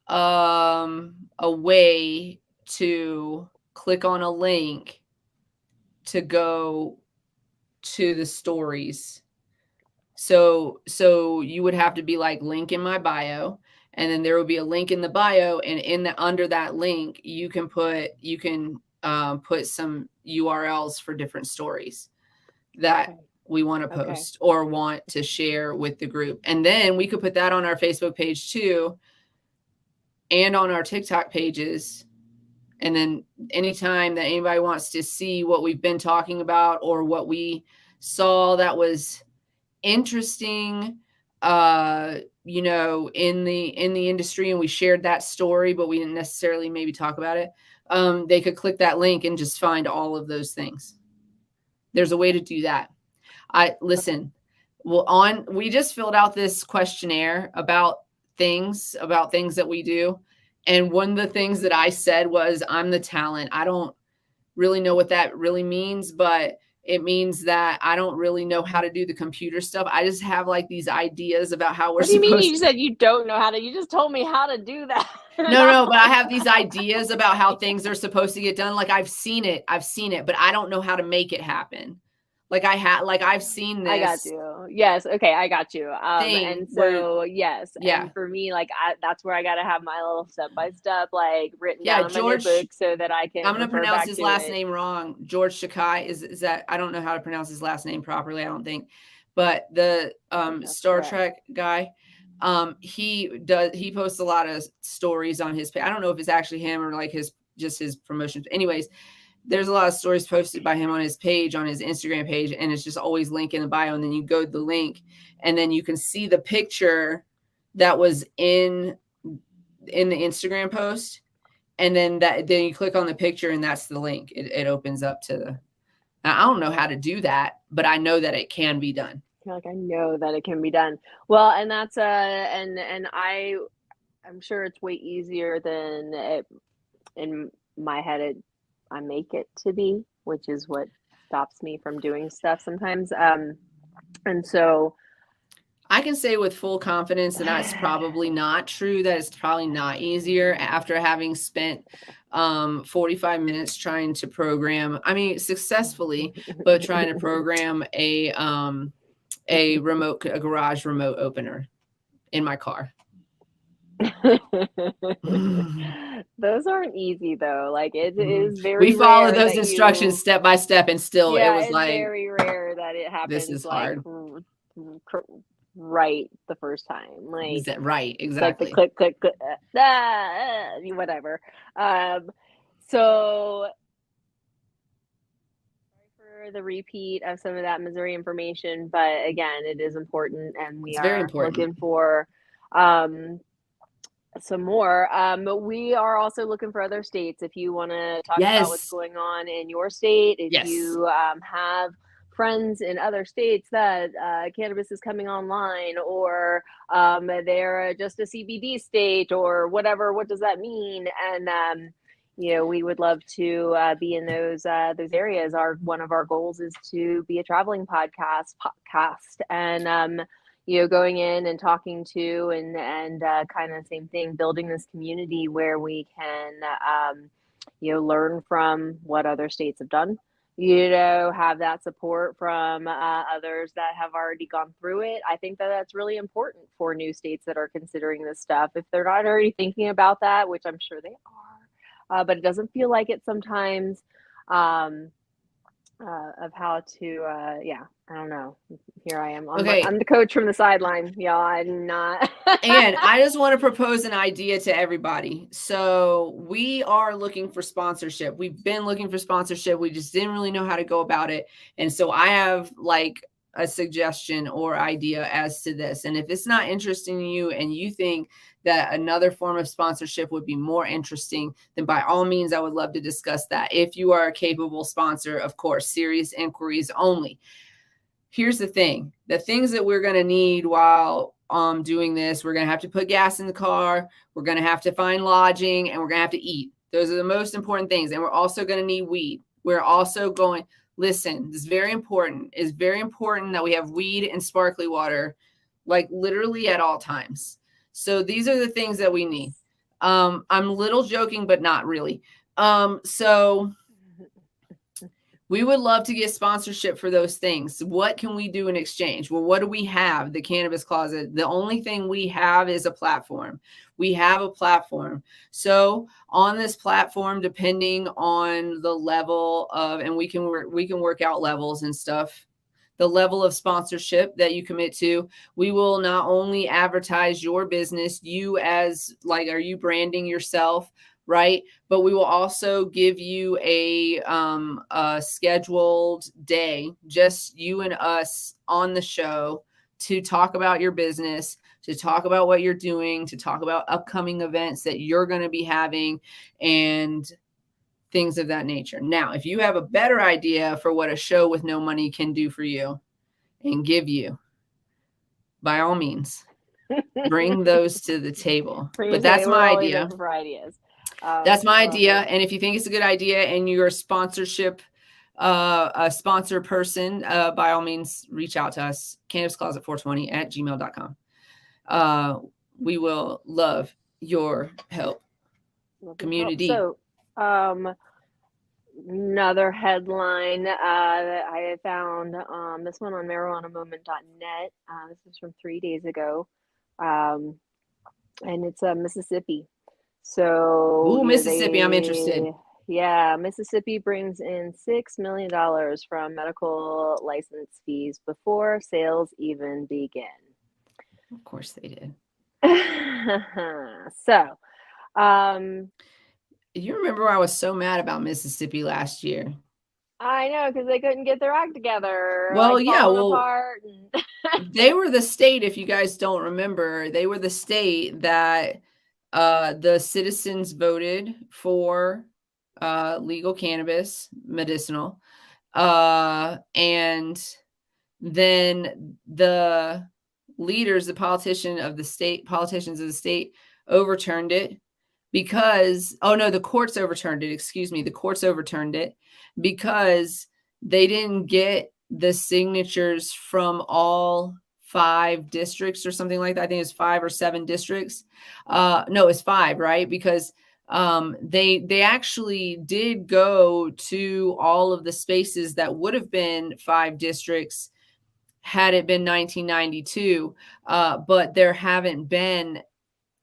a way to click on a link to go to the stories. So you would have to be like, link in my bio, and then there will be a link in the bio, and under that link you can put some URLs for different stories that we want to post or want to share with the group. And then we could put that on our Facebook page too, and on our TikTok pages. And then anytime that anybody wants to see what we've been talking about, or what we saw that was interesting, in the industry, and we shared that story, but we didn't necessarily maybe talk about it, they could click that link and just find all of those things. There's a way to do that. Listen, we just filled out this questionnaire about things that we do. And one of the things that I said was, I'm the talent. I don't really know what that really means, but it means that I don't really know how to do the computer stuff. I just have like these ideas about how we're What do you mean supposed you said you don't know how to? You just told me how to do that. No, but I have these ideas about how things are supposed to get done. Like I've seen it, but I don't know how to make it happen. Like I've seen I got this you. Yes, okay, I got you. thing And where, so, yes, yeah, and for me, like, that's where I gotta have my little step by step, like, written yeah, down in my George. notebook so that I I'm can gonna refer pronounce back his to last it. name wrong. George Shakai is that I don't know how to pronounce his last name properly. I don't think, but the I think that's Star correct. Trek guy, he posts a lot of stories on his page. I don't know if it's actually him or like his just his promotions. Anyways, there's a lot of stories posted by him on his page, on his Instagram page, and it's just always link in the bio. And then you go to the link, and then you can see the picture that was in the Instagram post, and then you click on the picture, and that's the link. It opens up to the. Now, I don't know how to do that, but I know that it can be done. I feel like I know that it can be done. Well, and that's, and I'm sure it's way easier than it in my head, I make it to be, which is what stops me from doing stuff sometimes. And so I can say with full confidence that that's probably not true. That it's probably not easier after having spent 45 minutes trying to program. I mean, successfully, but trying to program a garage remote opener in my car. those aren't easy though. Like it Mhm. is We very followed rare those that instructions you, step by step, and still it yeah, was it's like, very rare that it this happens is like hard. right the first time. Like Right, it's like the exactly. click, click, click, whatever. Um, so sorry for the repeat of some of that Missouri information, but again, it is important, and we It's very are important. looking for um, some more. We are also looking for other states. If you want to talk about what's Yes. going on in your state, if Yes. you have friends in other states that cannabis is coming online, or they're just a CBD state, or whatever, what does that mean? And we would love to be in those areas. One of our goals is to be a traveling podcast, and going in and talking to, and kind of same thing, building this community where we can learn from what other states have done, have that support from others that have already gone through it. I think that that's really important for new states that are considering this stuff. If they're not already thinking about that, which I'm sure they are, but it doesn't feel like it sometimes. um, of how to, yeah, I don't know. Here I am. Okay. I'm the coach from the sideline, y'all. I'm not. And I just want to propose an idea to everybody. So we are looking for sponsorship. We've been looking for sponsorship. We just didn't really know how to go about it. And so I have like a suggestion or idea as to this. And if it's not interesting to you and you think that another form of sponsorship would be more interesting, then by all means, I would love to discuss that. If you are a capable sponsor, of course, serious inquiries only. Here's the things that we're going to need while doing this, we're going to have to put gas in the car, we're going to have to find lodging, and we're going to have to eat. Those are the most important things. And we're also going to need weed. We're also going, listen, this is very important. It's very important that we have weed and sparkly water, like literally at all times. So these are the things that we need. I'm a little joking, but not really. So we would love to get sponsorship for those things. What can we do in exchange? Well, what do we have? The Cannabis Closet. The only thing we have is a platform. We have a platform. So on this platform, depending on the level of, and we can work out levels and stuff, the level of sponsorship that you commit to, we will not only advertise your business, you as like, are you branding yourself? Right. But we will also give you a scheduled day, just you and us on the show to talk about your business, to talk about what you're doing, to talk about upcoming events that you're going to be having and things of that nature. Now, if you have a better idea for what a show with no money can do for you and give you, by all means, bring those to the table. But that's We're my always idea. open for ideas. That's my I love idea. it. And if you think it's a good idea and you're a sponsorship, a sponsor person, by all means, reach out to us, cannabiscloset420 at gmail.com. We will love your help community. So, another headline that I found, this one on marijuanamoment.net. This is from 3 days ago, and it's Mississippi. So, Ooh, you know, Mississippi, I'm interested. Mississippi brings in $6 million from medical license fees before sales even begin. Of course they did. So, You remember I was so mad about Mississippi last year. I know, because they couldn't get their act together, Well, like yeah, falling well, apart. they were the state, if you guys don't remember, they were the state that the citizens voted for legal cannabis, medicinal. And then the leaders, the politicians of the state overturned it because, oh no, the courts overturned it. Excuse me. The courts overturned it because they didn't get the signatures from all 5 districts or something like that. I think it's 5 or 7 districts. No, it's 5, right? Because they actually did go to all of the spaces that would have been 5 districts had it been 1992, but there haven't been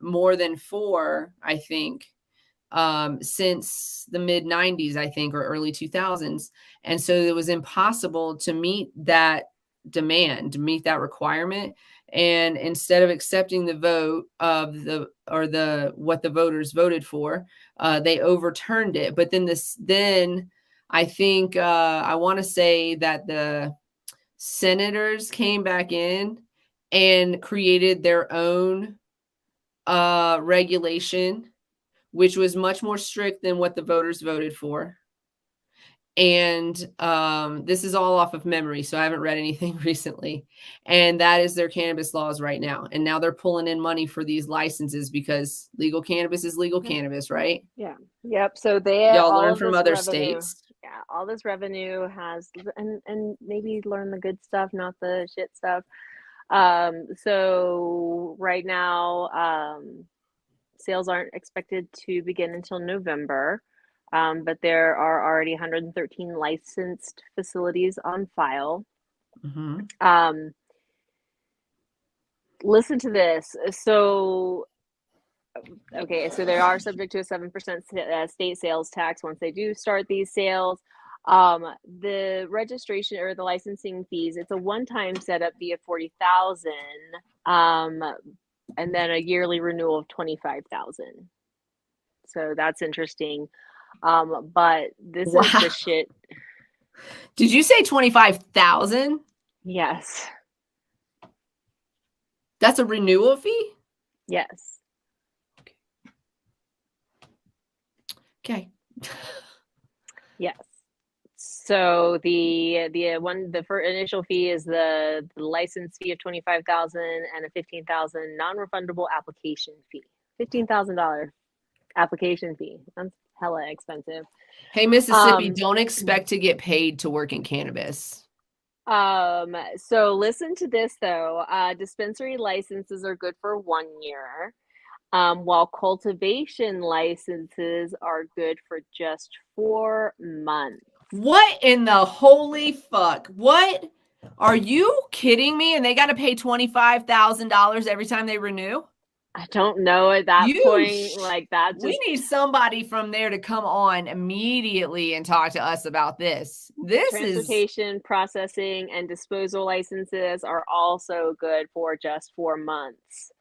more than 4, I think, since the mid 90s, I think, or early 2000s. And so it was impossible to meet that demand, to meet that requirement. And instead of accepting the vote of what the voters voted for, they overturned it. But then I think I want to say that the senators came back in and created their own regulation, which was much more strict than what the voters voted for. And this is all off of memory, so I haven't read anything recently. And that is their cannabis laws right now. And now they're pulling in money for these licenses because legal cannabis is legal cannabis, right? Yeah. Yep. So Y'all all learn of from this other revenue, states. yeah, all this revenue has, and maybe learn the good stuff, not the shit stuff. So right now, sales aren't expected to begin until November, but there are already 113 licensed facilities on file. Mhm. Listen to this. So, okay, so they are subject to a 7% state sales tax once they do start these sales. The registration or the licensing fees, it's a one-time setup fee of 40,000, and then a yearly renewal of 25,000. So that's interesting. But this is Wow. the shit. Did you say 25,000? Yes. That's a renewal fee? Yes. Okay. Yes. So the first initial fee is the license fee of 25,000 and a 15,000 non-refundable application fee. $15,000 application fee. That's hella expensive. Hey, Mississippi, don't expect to get paid to work in cannabis. So listen to this though. Dispensary licenses are good for 1 year, while cultivation licenses are good for just 4 months. What in the holy fuck? What? Are you kidding me? And they got to pay $25,000 every time they renew? I don't know at that point, like that We just need somebody from there to come on immediately and talk to us about this. This is transportation, processing, and disposal licenses are also good for just 4 months.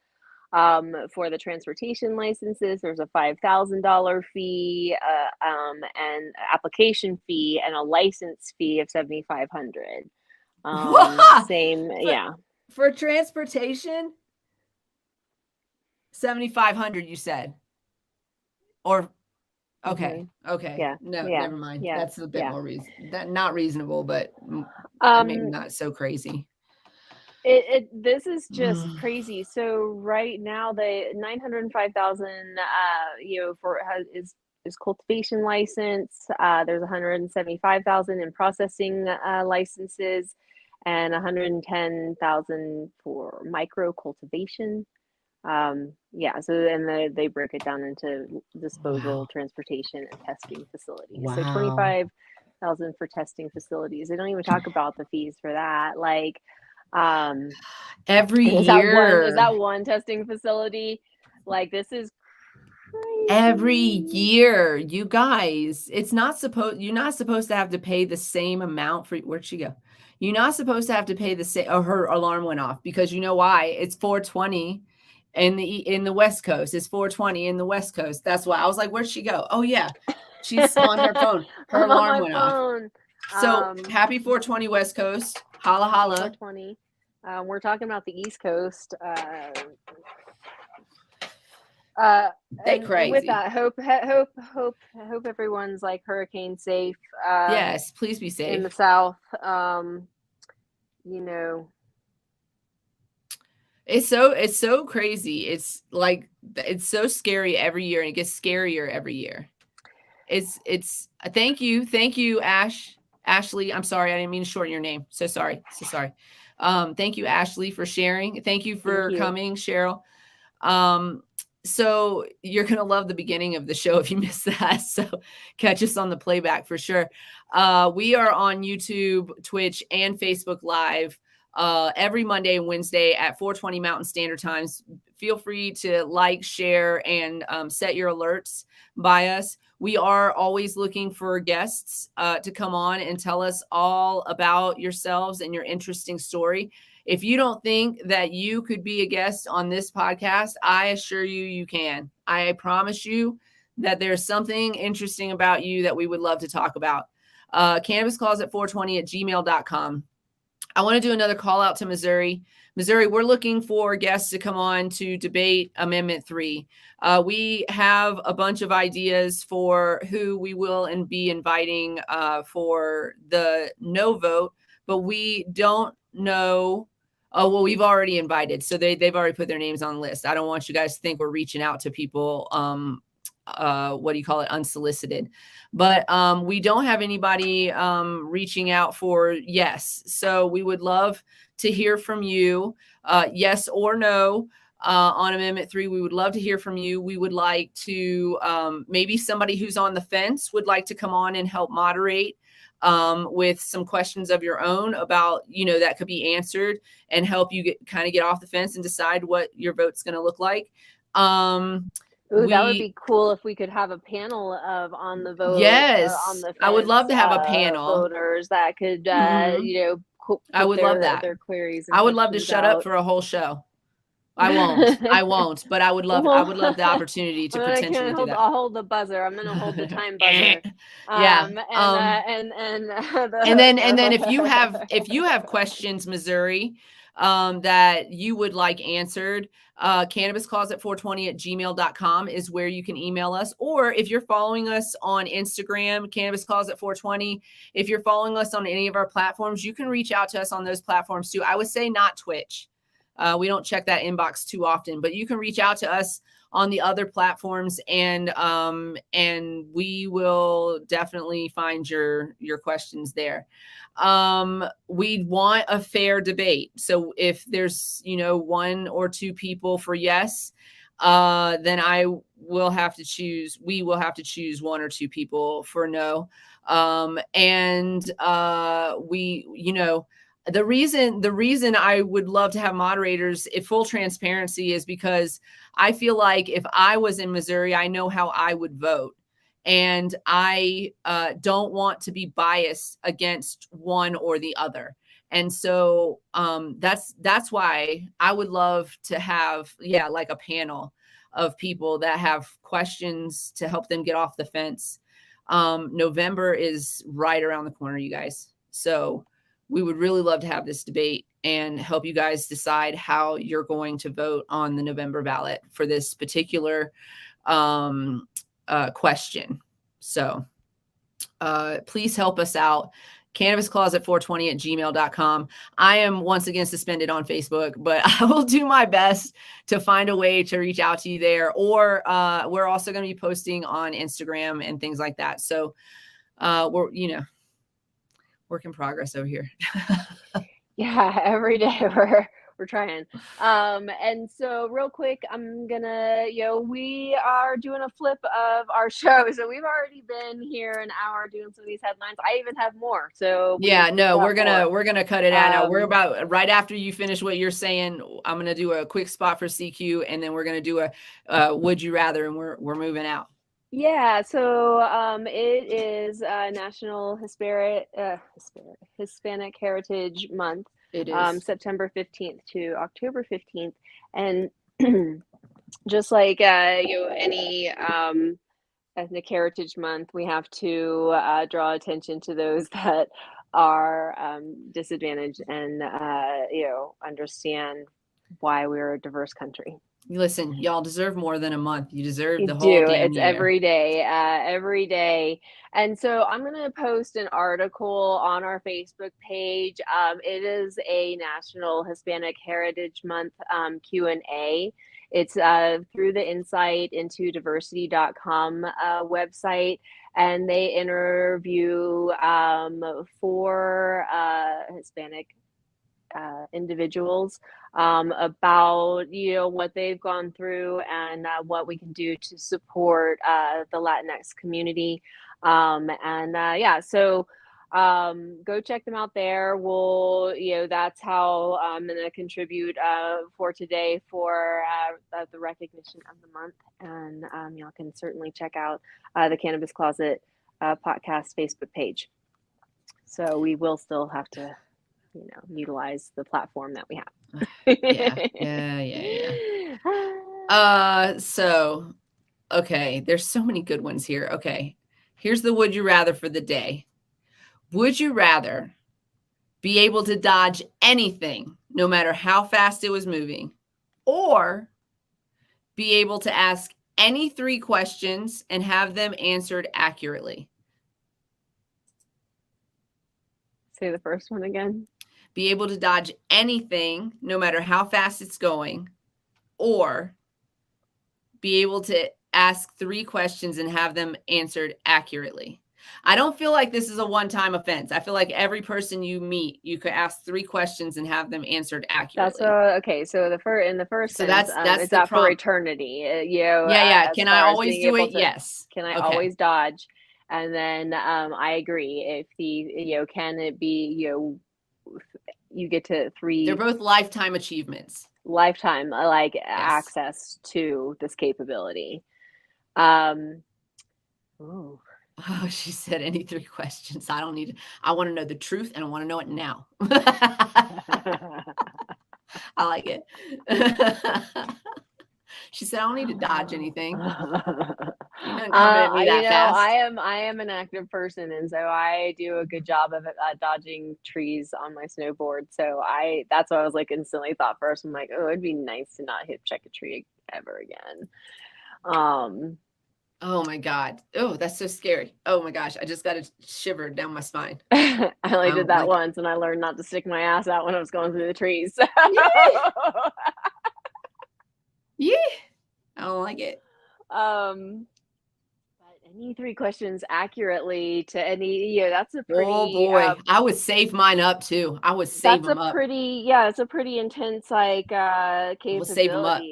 For the transportation licenses, there's a $5,000 fee, and application fee, and a license fee of $7,500. Same, yeah. For transportation, 7,500 you said. Or okay. Okay. Yeah. No, Yeah. never mind. Yeah. That's a bit Yeah. more not reasonable, but maybe Um, not so crazy. this is just crazy. So right now the 905,000 is cultivation license. There's 175,000 in processing licenses and 110,000 for micro cultivation. Yeah, so and they broke it down into disposal, Wow. transportation, and testing facilities. So Wow. 25,000 for testing facilities. They don't even talk about the fees for that. Like, um, Every and is year. that one testing facility? Like, this is Every crazy. year, you guys, you're not supposed to have to pay the same amount for where'd she go? You're not supposed to have to pay the same oh, her alarm went off because you know why? It's 4:20 in the West Coast. It's 4:20 in the West Coast. That's why I was like, where'd she go? Oh yeah. She's on her phone. Her I'm on alarm my went off. phone. So happy 4:20 West Coast. Holla Happy holla. 420. We're talking about the East Coast. Uh, They and with crazy. that, hope everyone's like hurricane safe. Yes, please be In safe. the South, you know, It's so crazy. It's like it's so scary every year and it gets scarier every year. It's thank you, Ashley. I'm sorry, I didn't mean to shorten your name. So sorry. So sorry. Thank you, Ashley, for sharing. Thank you thank for you. coming, Cheryl. Um, so you're gonna love the beginning of the show if you missed that. So catch us on the playback for sure. We are on YouTube, Twitch, and Facebook Live every Monday and Wednesday at 4:20 Mountain Standard Times. Feel free to like, share, and set your alerts by us. We are always looking for guests to come on and tell us all about yourselves and your interesting story. If you don't think that you could be a guest on this podcast, I assure you, you can. I promise you that there's something interesting about you that we would love to talk about. Cannabis calls at 420 at gmail.com. I want to do another call out to Missouri. Missouri, we're looking for guests to come on to debate Amendment 3. We have a bunch of ideas for who we will and be inviting for the no vote, but we don't know. Oh, well, we've already invited. So they've already put their names on the list. I don't want you guys to think we're reaching out to people, what do you call it, unsolicited. But we don't have anybody reaching out for yes. So we would love to hear from you, yes or no. On Amendment 3, we would love to hear from you. We would like to maybe somebody who's on the fence would like to come on and help moderate with some questions of your own about, that could be answered and help you kind of get off the fence and decide what your vote's going to look like. Ooh, that would be cool if we could have a panel of on Yes, the I would fence love to have a panel. voters that could, Mhm. I put would love that. their queries and I would love to questions shut up out. for a whole show. I won't, but I Well, would love the opportunity to I potentially can't do hold. that. I'll hold the buzzer. I'm gonna hold the time buzzer. Yeah. And And then if you have questions, Missouri, that you would like answered, cannabis calls at 420 at gmail.com is where you can email us. Or if you're following us on Instagram, cannabis calls at 420. If you're following us on any of our platforms, you can reach out to us on those platforms too. I would say not Twitch. We don't check that inbox too often, but you can reach out to us on the other platforms, and we will definitely find your questions there. We want a fair debate. So if there's, one or two people for yes, then we will have to choose one or two people for no. The reason I would love to have moderators, if full transparency, is because I feel like if I was in Missouri, I know how I would vote. And I don't want to be biased against one or the other. And so that's why I would love to have, like a panel of people that have questions to help them get off the fence. November is right around the corner, you guys. So we would really love to have this debate and help you guys decide how you're going to vote on the November ballot for this particular question. So please help us out. Cannabiscloset420 at gmail.com. I am once again suspended on Facebook, but I will do my best to find a way to reach out to you there. Or we're also going to be posting on Instagram and things like that. So we're, work in progress over here. yeah, every day We're trying. And so real quick, I'm gonna, we are doing a flip of our show. So we've already been here an hour doing some of these headlines. I even have more. So we Yeah, no, still we're have more. gonna cut it out now. We're Um, about right after you finish what you're saying. I'm gonna do a quick spot for CQ, and then we're gonna do a would you rather, and we're moving out. Yeah, so it is National Hispanic Heritage Month, It is. September 15th to October 15th, and just like any Ethnic Heritage Month, we have to draw attention to those that are disadvantaged and understand why we're a diverse country. Listen, y'all deserve more than a month. You deserve You the whole do. damn It's year. every day. And so I'm going to post an article on our Facebook page. It is a National Hispanic Heritage Month Q&A. It's through the Insight into Diversity.com website. And they interview four Hispanic individuals about what they've gone through and what we can do to support the Latinx community. So go check them out there. We'll, that's how I'm going to contribute for today for the recognition of the month. And y'all can certainly check out the Cannabis Closet podcast Facebook page. So we will still have to utilize the platform that we have. Yeah. So, okay, there's so many good ones here. Okay, here's the would you rather for the day. Would you rather be able to dodge anything, no matter how fast it was moving, or be able to ask any 3 questions and have them answered accurately? Say the first one again. Be able to dodge anything, no matter how fast it's going, or be able to ask 3 questions and have them answered accurately. I don't feel like this is a one-time offense. I feel like every person you meet, you could ask 3 questions and have them answered accurately. Okay. So in the first So sense, that's is the that for prompt. eternity? Yeah. As Can I far as always being do able it? to, Yes. can I Okay. always dodge? And then I agree. If can it be you get to 3? They're both lifetime achievements. Lifetime Yes. access to this capability. Oh, she said any 3 questions. I don't need. I want to know the truth, and I want to know it now. I like it. She said, "I don't need to dodge anything. You're not coming at me that fast." I am an active person, and so I do a good job of dodging trees on my snowboard. So that's what I was like instantly thought first. I'm like, oh, it'd be nice to not hit check a tree ever again. Oh my God. Oh, that's so scary. Oh my gosh. I just got a shiver down my spine. I only did that once, and I learned not to stick my ass out when I was going through the trees. So. Yeah. I don't like it. But any 3 questions accurately to any, that's a pretty. Oh boy. I would save mine up too. I would save them up. It's a pretty intense capability. We'll save them up.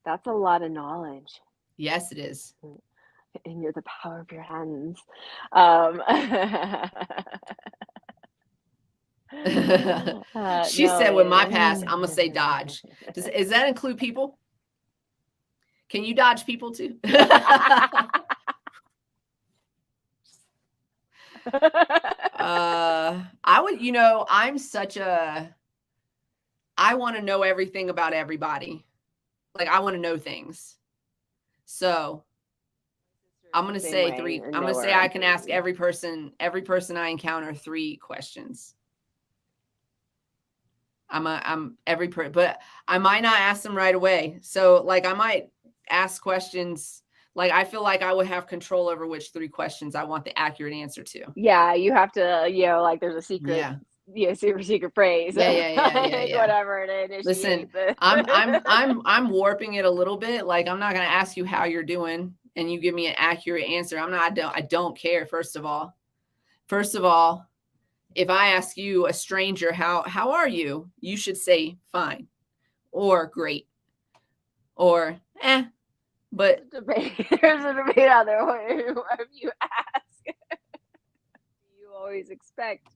That's a lot of knowledge. Yes, it is. And you're the power of your hands. She said with my pass, I'm gonna say dodge. Does that include people? Can you dodge people too? I would, I want to know everything about everybody. Like I want to know things. So I'm going to say 3. I'm going to say I can ask every person I encounter 3 questions. But I might not ask them right away. So like I might ask questions. Like I feel like I would have control over which 3 questions I want the accurate answer to. Yeah, you have to, like there's a secret, super secret phrase. Yeah. Whatever it is. Listen, I'm warping it a little bit. Like I'm not going to ask you how you're doing, and you give me an accurate answer. I don't care. First of all, if I ask you, a stranger, how are you? You should say fine. or great or but There's a debate out there. Whatever you ask, you always expect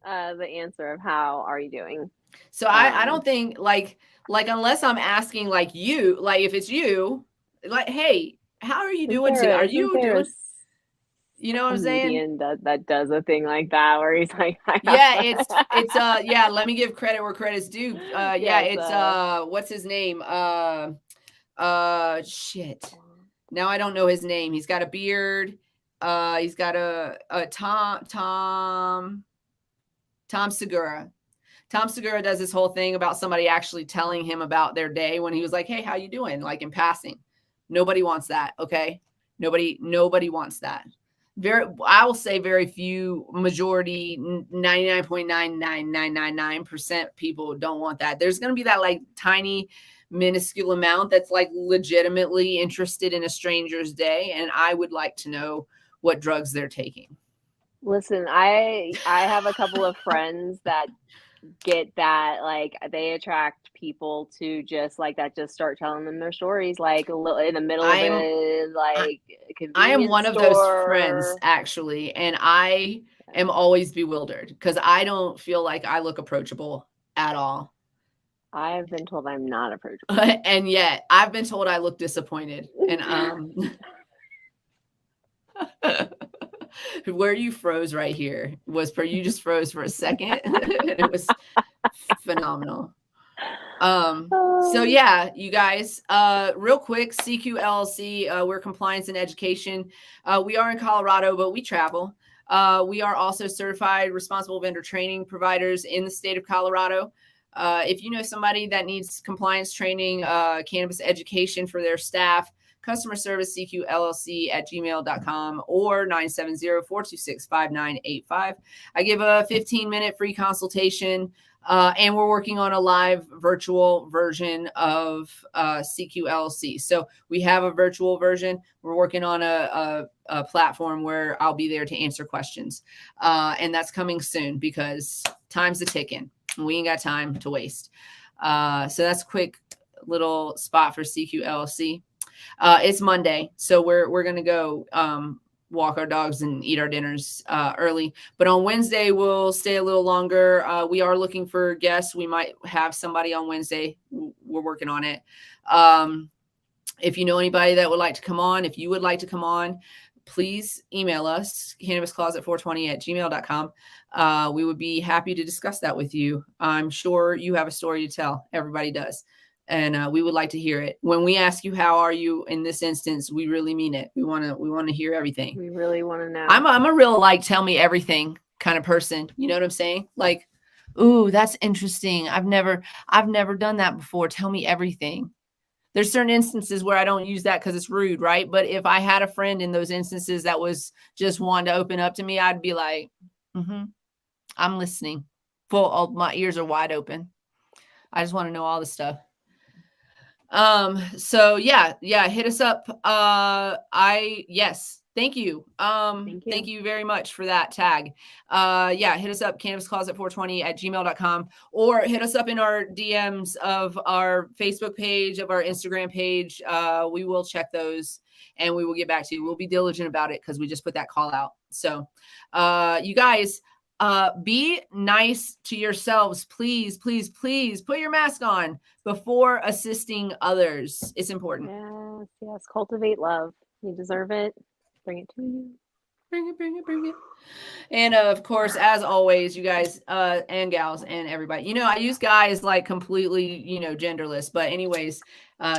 the answer of how are you doing. so I don't think like unless I'm asking like you, like if it's you, like, hey, how are you doing today? Are Isn't you there doing, you know what I'm saying? comedian that does a thing like that where he's like, Yeah, it's yeah, let me give credit where credit's due. Yeah, yes, it's what's his name? Shit. Now I don't know his name. He's got a beard. He's got a Tom Segura. Tom Segura does this whole thing about somebody actually telling him about their day when he was like, "Hey, how you doing?" Like in passing. Nobody wants that, okay? Nobody wants that. I will say very few, majority 99.99999% people don't want that. There's going to be that like tiny minuscule amount that's like legitimately interested in a stranger's day, and I would like to know what drugs they're taking. Listen, I have a couple of friends that get that, like, they attract people to just like that, just start telling them their stories, like, a little in the middle I of am it, like, I am convenience one of those friends store. actually, and I am always bewildered because I don't feel like I look approachable at all. I have been told I'm not approachable. And yet I've been told I look disappointed. And where you froze right here was for you just froze for a second and it was phenomenal. So yeah, you guys, real quick, CQ LLC, we're compliance and education. We are in Colorado, but we travel. We are also certified responsible vendor training providers in the state of Colorado. If you know somebody that needs compliance training, cannabis education for their staff, customer service cqllc@gmail.com or 970-426-5985. I give a 15-minute free consultation. And we're working on a live virtual version of CQLC. So we have a virtual version. We're working on a platform where I'll be there to answer questions. And that's coming soon because time's a ticking. We ain't got time to waste. So that's a quick little spot for CQLC. It's Monday, so we're going to go walk our dogs and eat our dinners early. But on Wednesday, we'll stay a little longer. We are looking for guests. We might have somebody on Wednesday. We're working on it. If you know anybody that would like to come on, if you would like to come on, please email us, cannabiscloset420@gmail.com. We would be happy to discuss that with you. I'm sure you have a story to tell. Everybody does. And we would like to hear it. When we ask you, how are you in this instance, we really mean it. We want to hear everything. We really want to know. I'm a real, like, tell me everything kind of person. You know what I'm saying? Like, ooh, that's interesting. I've never done that before. Tell me everything. There's certain instances where I don't use that because it's rude, right? But if I had a friend in those instances that was just wanting to open up to me, I'd be like, I'm listening. All my ears are wide open. I just want to know all the stuff. So yeah, hit us up. Yes. Thank you. Thank you very much for that tag. Yeah, hit us up, cannabiscloset420@gmail.com, or hit us up in our DMs of our Facebook page, of our Instagram page. We will check those and we will get back to you. We'll be diligent about it because we just put that call out. So, you guys, be nice to yourselves. Please, please, please put your mask on before assisting others. It's important. Yes. Cultivate love. You deserve it. Bring it to you. Bring it. And of course, as always, you guys and gals and everybody, I use guys like completely, genderless. But anyways,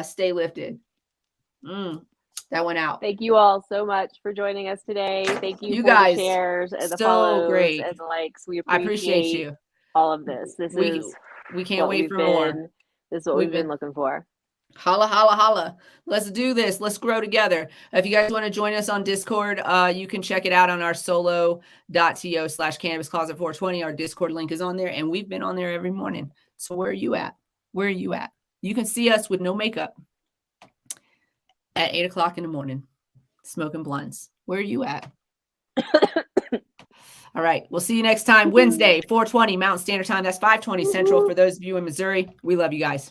stay lifted. That went out. Thank you all so much for joining us today. Thank you for guys, the shares and the so follows great. and the likes. We I appreciate you. All of this. We can't wait for more. This is what we've been looking for. Holla, holla, holla. Let's do this. Let's grow together. If you guys want to join us on Discord, you can check it out on our solo.to/cannabiscloset420. Our Discord link is on there, and we've been on there every morning. So where are you at? Where are you at? You can see us with no makeup at 8 o'clock in the morning, smoking blunts. Where are you at? All right. We'll see you next time. Wednesday, 4:20 Mountain Standard Time. That's 5:20 Central for those of you in Missouri. We love you guys.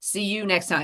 See you next time.